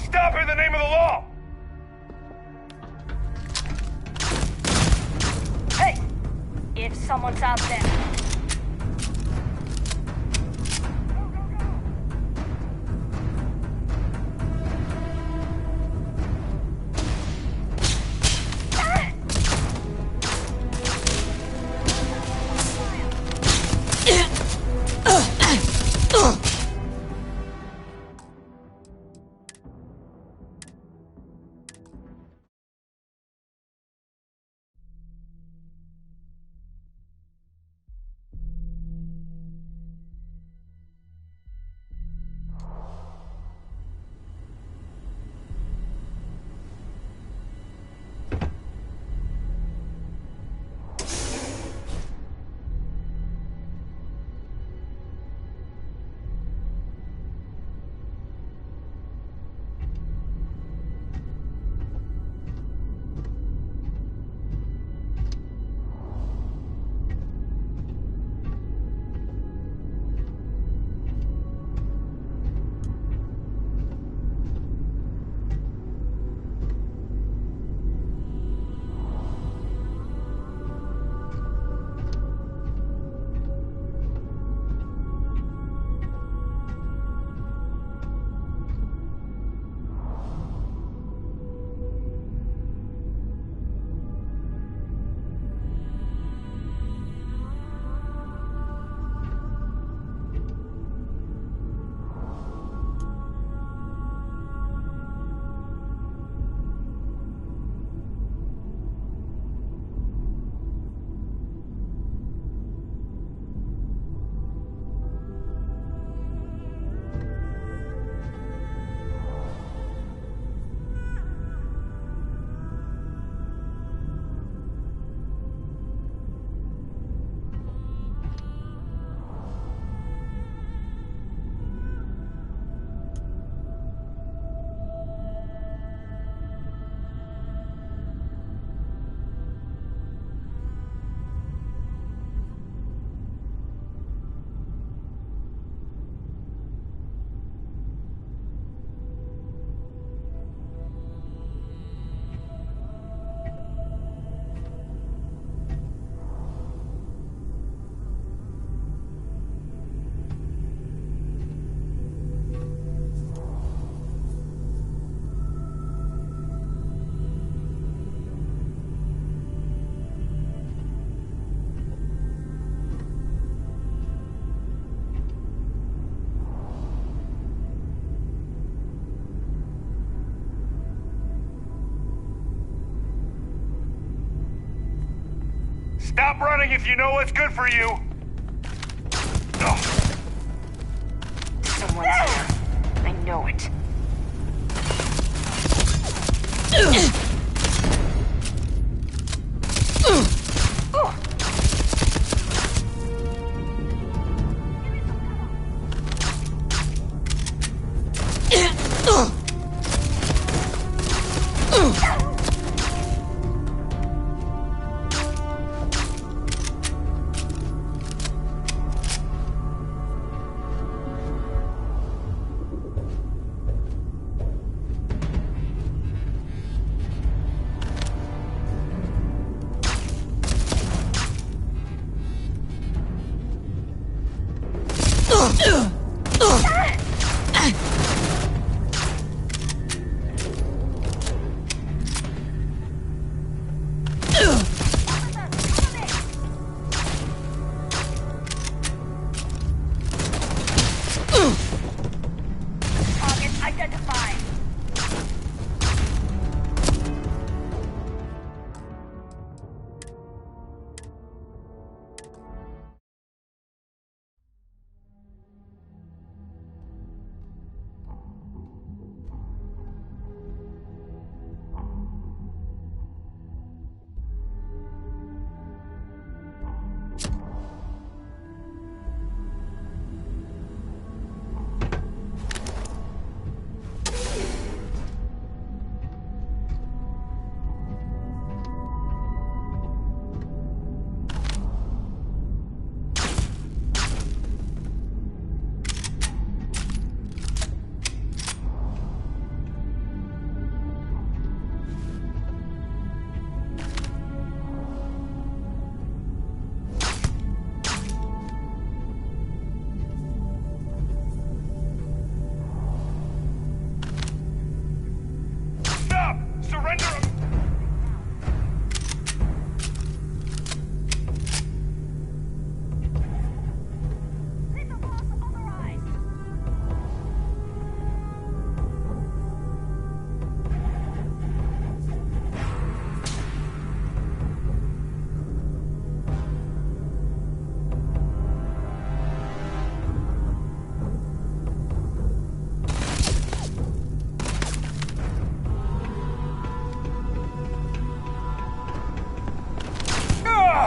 Stop in the name of the law! Hey! If someone's out there... Stop running if you know what's good for you! Someone's here. I know it.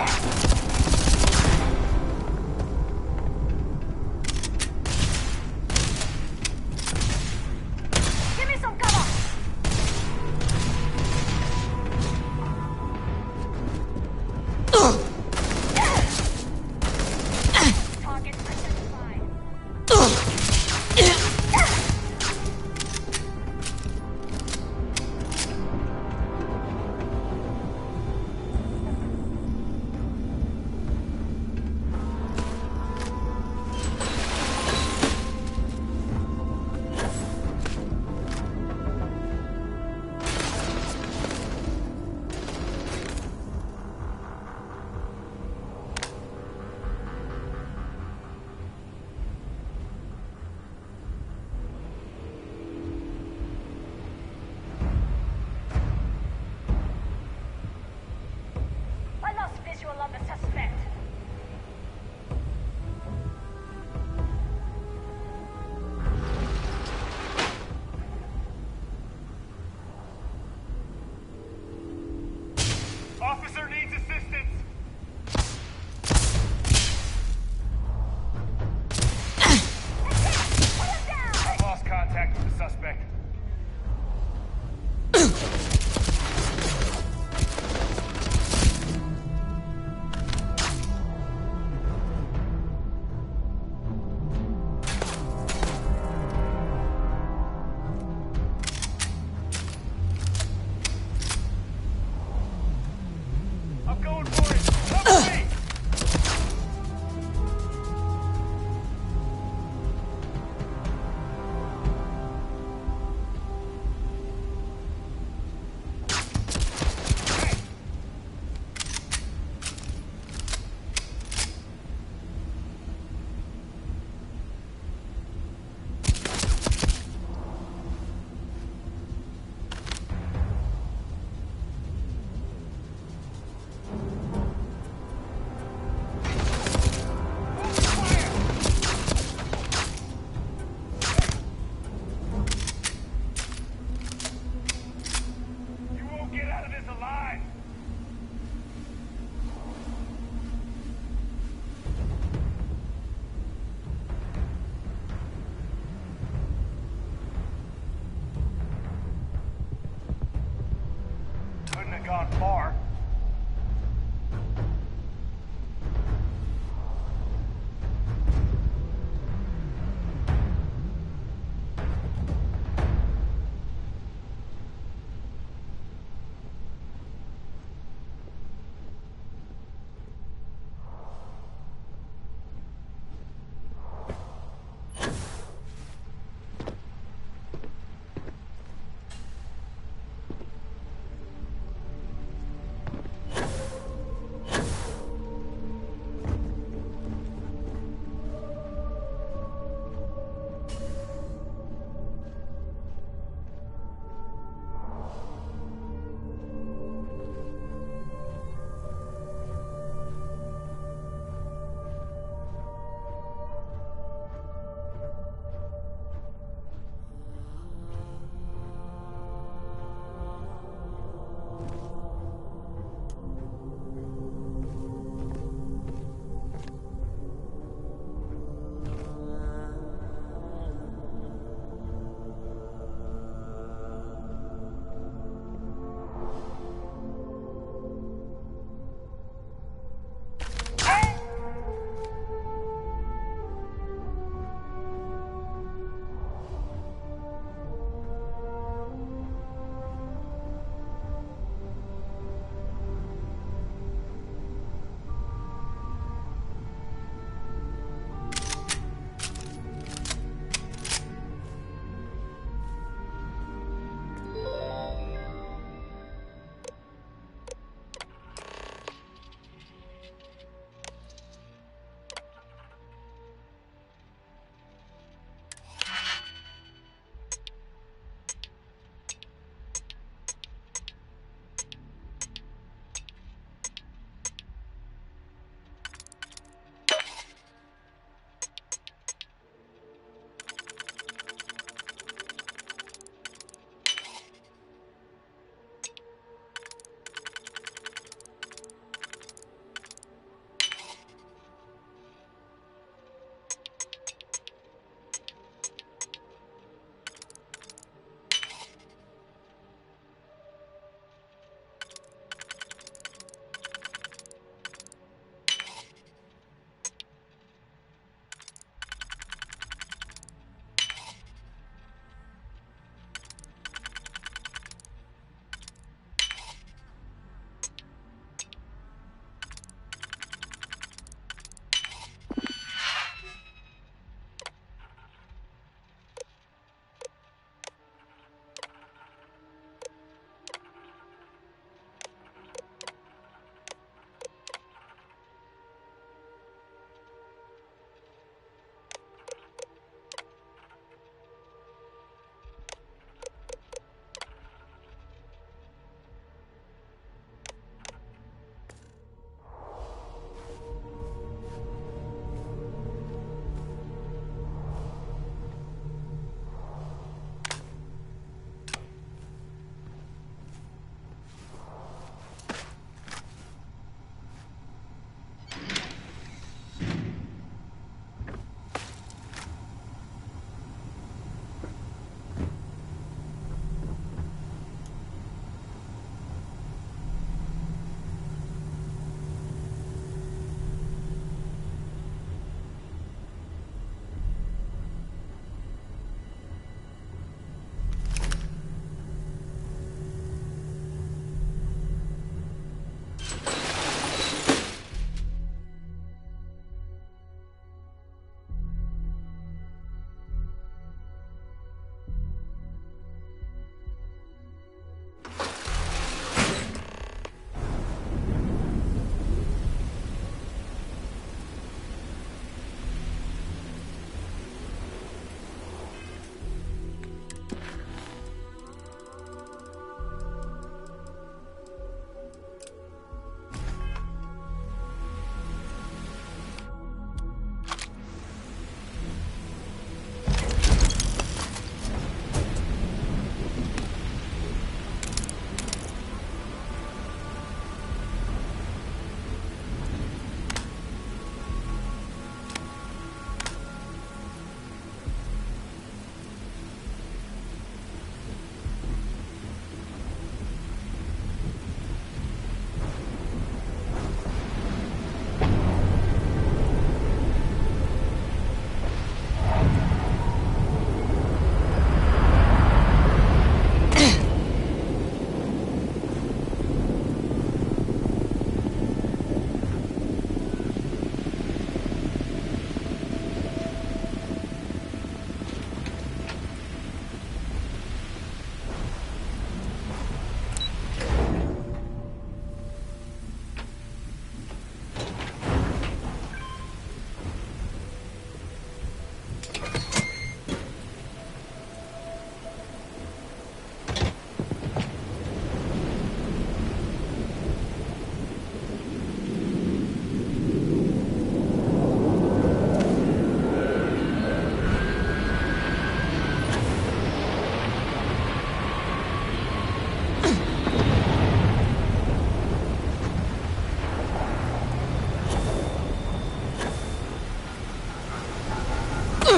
Give me some cover! Target identified.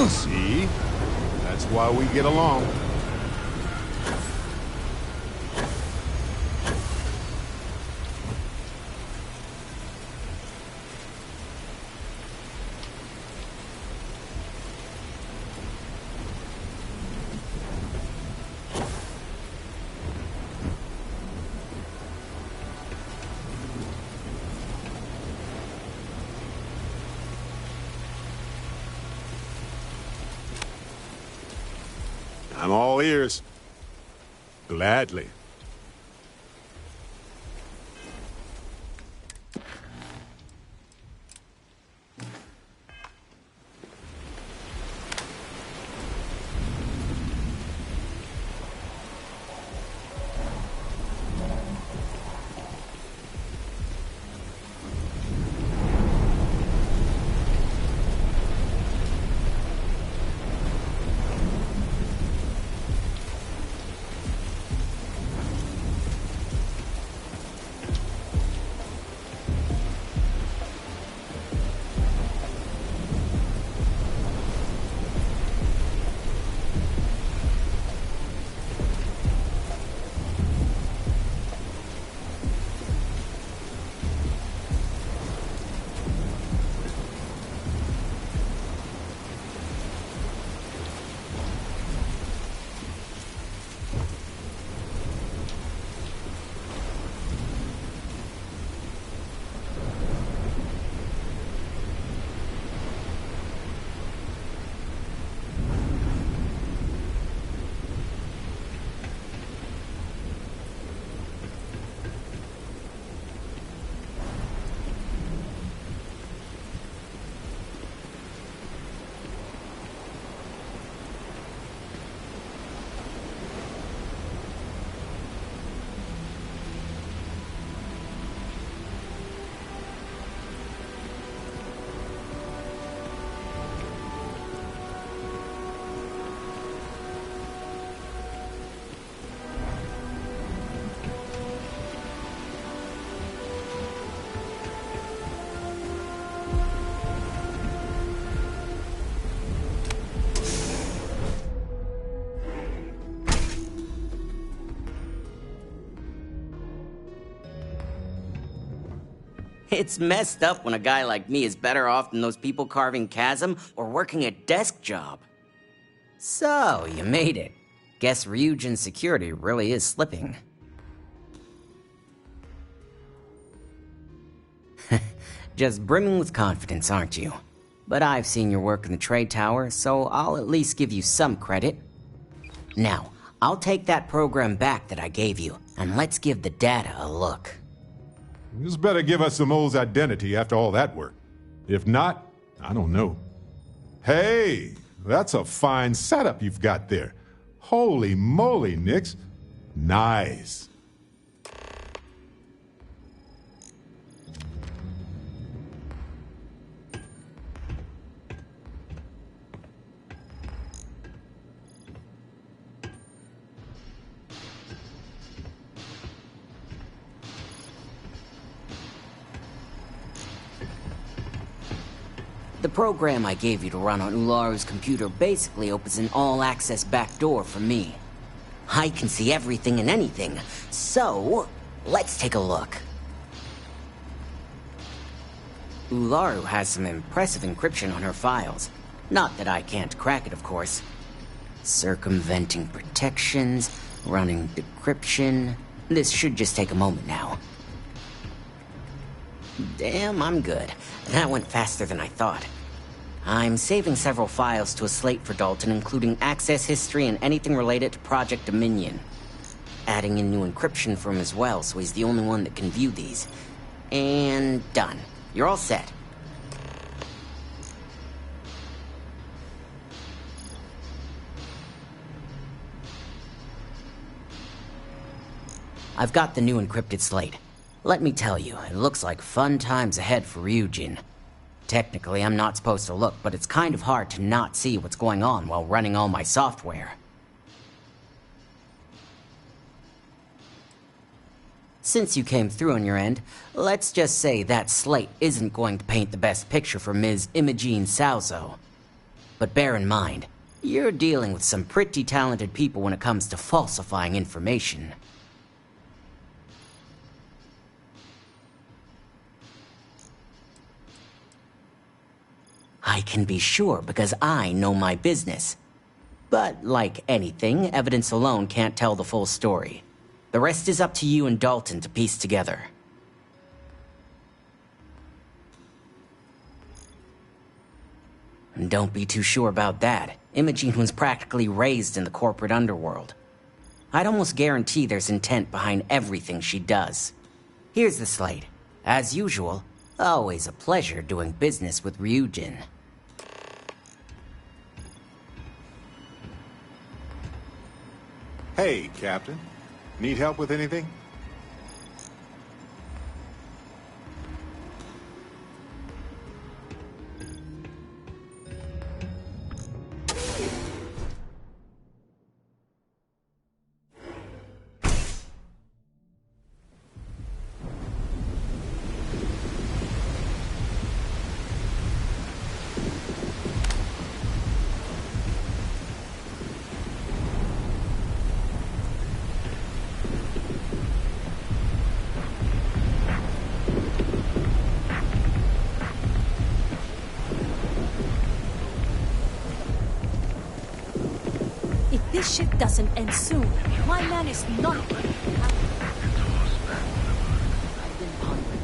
See? That's why we get along. I'm all ears. Gladly. It's messed up when a guy like me is better off than those people carving chasm or working a desk job. So, you made it. Guess Ryujin's security really is slipping. Just brimming with confidence, aren't you? But I've seen your work in the trade tower, so I'll at least give you some credit. Now, I'll take that program back that I gave you, and let's give the data a look. You just better give us Samo's identity after all that work. If not, I don't know. Hey, that's a fine setup you've got there. Holy moly, Nix. Nice. The program I gave you to run on Ularu's computer basically opens an all-access backdoor for me. I can see everything and anything, so let's take a look. Ularu has some impressive encryption on her files. Not that I can't crack it, of course. Circumventing protections, running decryption. This should just take a moment now. Damn, I'm good. That went faster than I thought. I'm saving several files to a slate for Dalton, including access history and anything related to Project Dominion. Adding in new encryption for him as well, so he's the only one that can view these. And done. You're all set. I've got the new encrypted slate. Let me tell you, it looks like fun times ahead for Ryujin. Technically, I'm not supposed to look, but it's kind of hard to not see what's going on while running all my software. Since you came through on your end, let's just say that slate isn't going to paint the best picture for Ms. Imogene Salzo. But bear in mind, you're dealing with some pretty talented people when it comes to falsifying information. I can be sure because I know my business. But like anything, evidence alone can't tell the full story. The rest is up to you and Dalton to piece together. And don't be too sure about that. Imogene was practically raised in the corporate underworld. I'd almost guarantee there's intent behind everything she does. Here's the slate. As usual, always a pleasure doing business with Ryujin. Hey, Captain. Need help with anything? This shit doesn't end soon. My man is not... I've been pondering.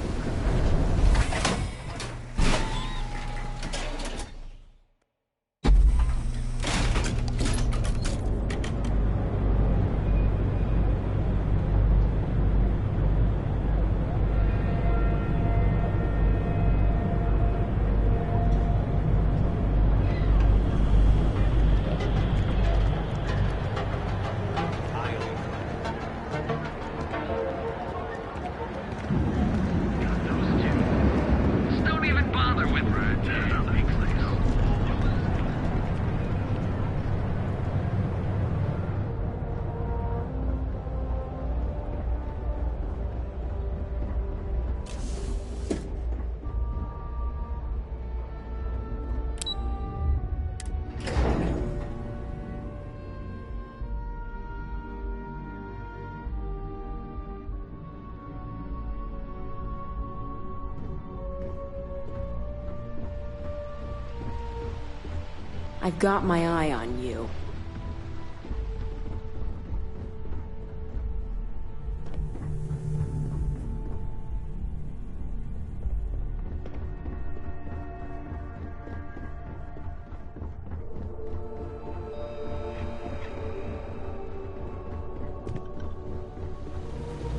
I've got my eye on you.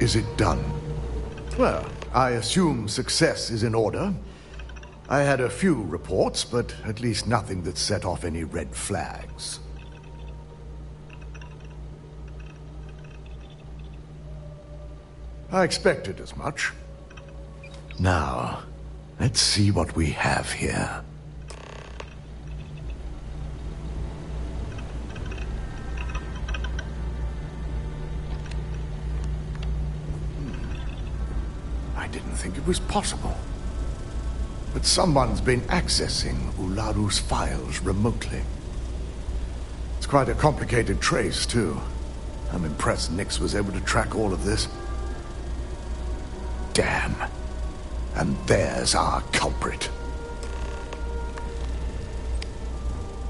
Is it done? Well, I assume success is in order. I had a few reports, but at least nothing that set off any red flags. I expected as much. Now, let's see what we have here. I didn't think it was possible. But someone's been accessing Ularu's files remotely. It's quite a complicated trace, too. I'm impressed Nix was able to track all of this. Damn. And there's our culprit.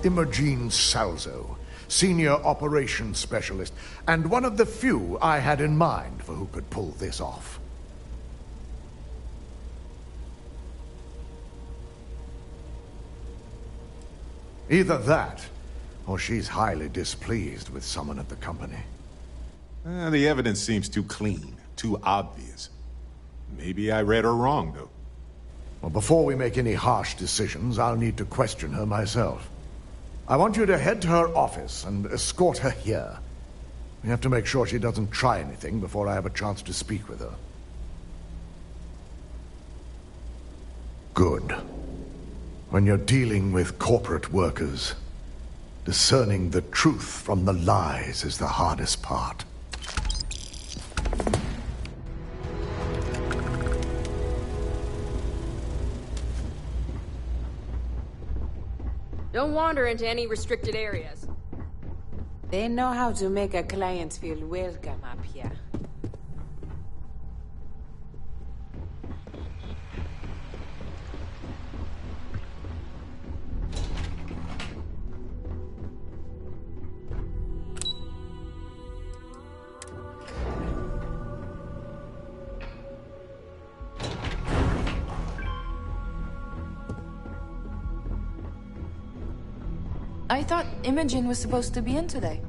Imogene Salzo, Senior Operations Specialist, and one of the few I had in mind for who could pull this off. Either that, or she's highly displeased with someone at the company. The evidence seems too clean, too obvious. Maybe I read her wrong, though. Well, before we make any harsh decisions, I'll need to question her myself. I want you to head to her office and escort her here. We have to make sure she doesn't try anything before I have a chance to speak with her. Good. When you're dealing with corporate workers, discerning the truth from the lies is the hardest part. Don't wander into any restricted areas. They know how to make a client feel welcome up here. I thought Imogen was supposed to be in today.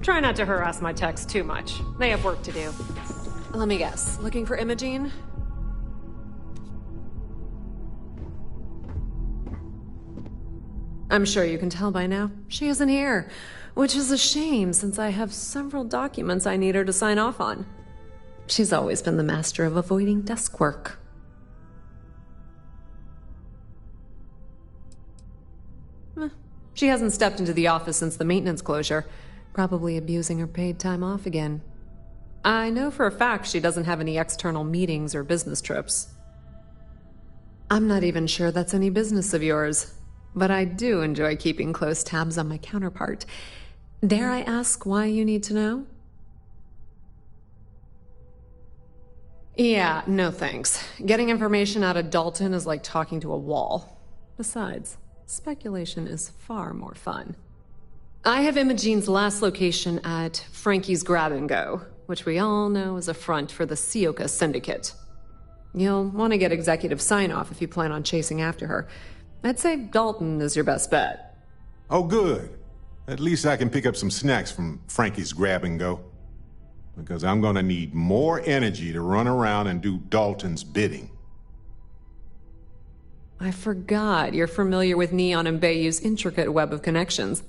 Try not to harass my techs too much. They have work to do. Let me guess. Looking for Imogen? I'm sure you can tell by now. She isn't here, which is a shame since I have several documents I need her to sign off on. She's always been the master of avoiding desk work. She hasn't stepped into the office since the maintenance closure, probably abusing her paid time off again. I know for a fact she doesn't have any external meetings or business trips. I'm not even sure that's any business of yours, but I do enjoy keeping close tabs on my counterpart. Dare I ask why you need to know? Yeah, no thanks. Getting information out of Dalton is like talking to a wall. Besides, speculation is far more fun. I have Imogen's last location at Frankie's Grab and Go, which we all know is a front for the Sioka Syndicate. You'll want to get executive sign-off if you plan on chasing after her. I'd say Dalton is your best bet. Oh, good. At least I can pick up some snacks from Frankie's Grab and Go. Because I'm gonna need more energy to run around and do Dalton's bidding. I forgot you're familiar with Neon and Bayou's intricate web of connections.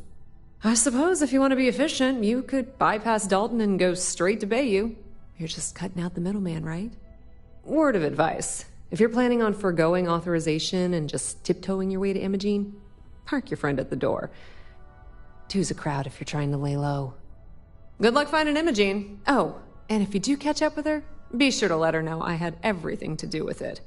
I suppose if you want to be efficient, you could bypass Dalton and go straight to Bayou. You're just cutting out the middleman, right? Word of advice. If you're planning on foregoing authorization and just tiptoeing your way to Imogen, park your friend at the door. Two's a crowd if you're trying to lay low. Good luck finding Imogen. Oh, and if you do catch up with her, be sure to let her know I had everything to do with it.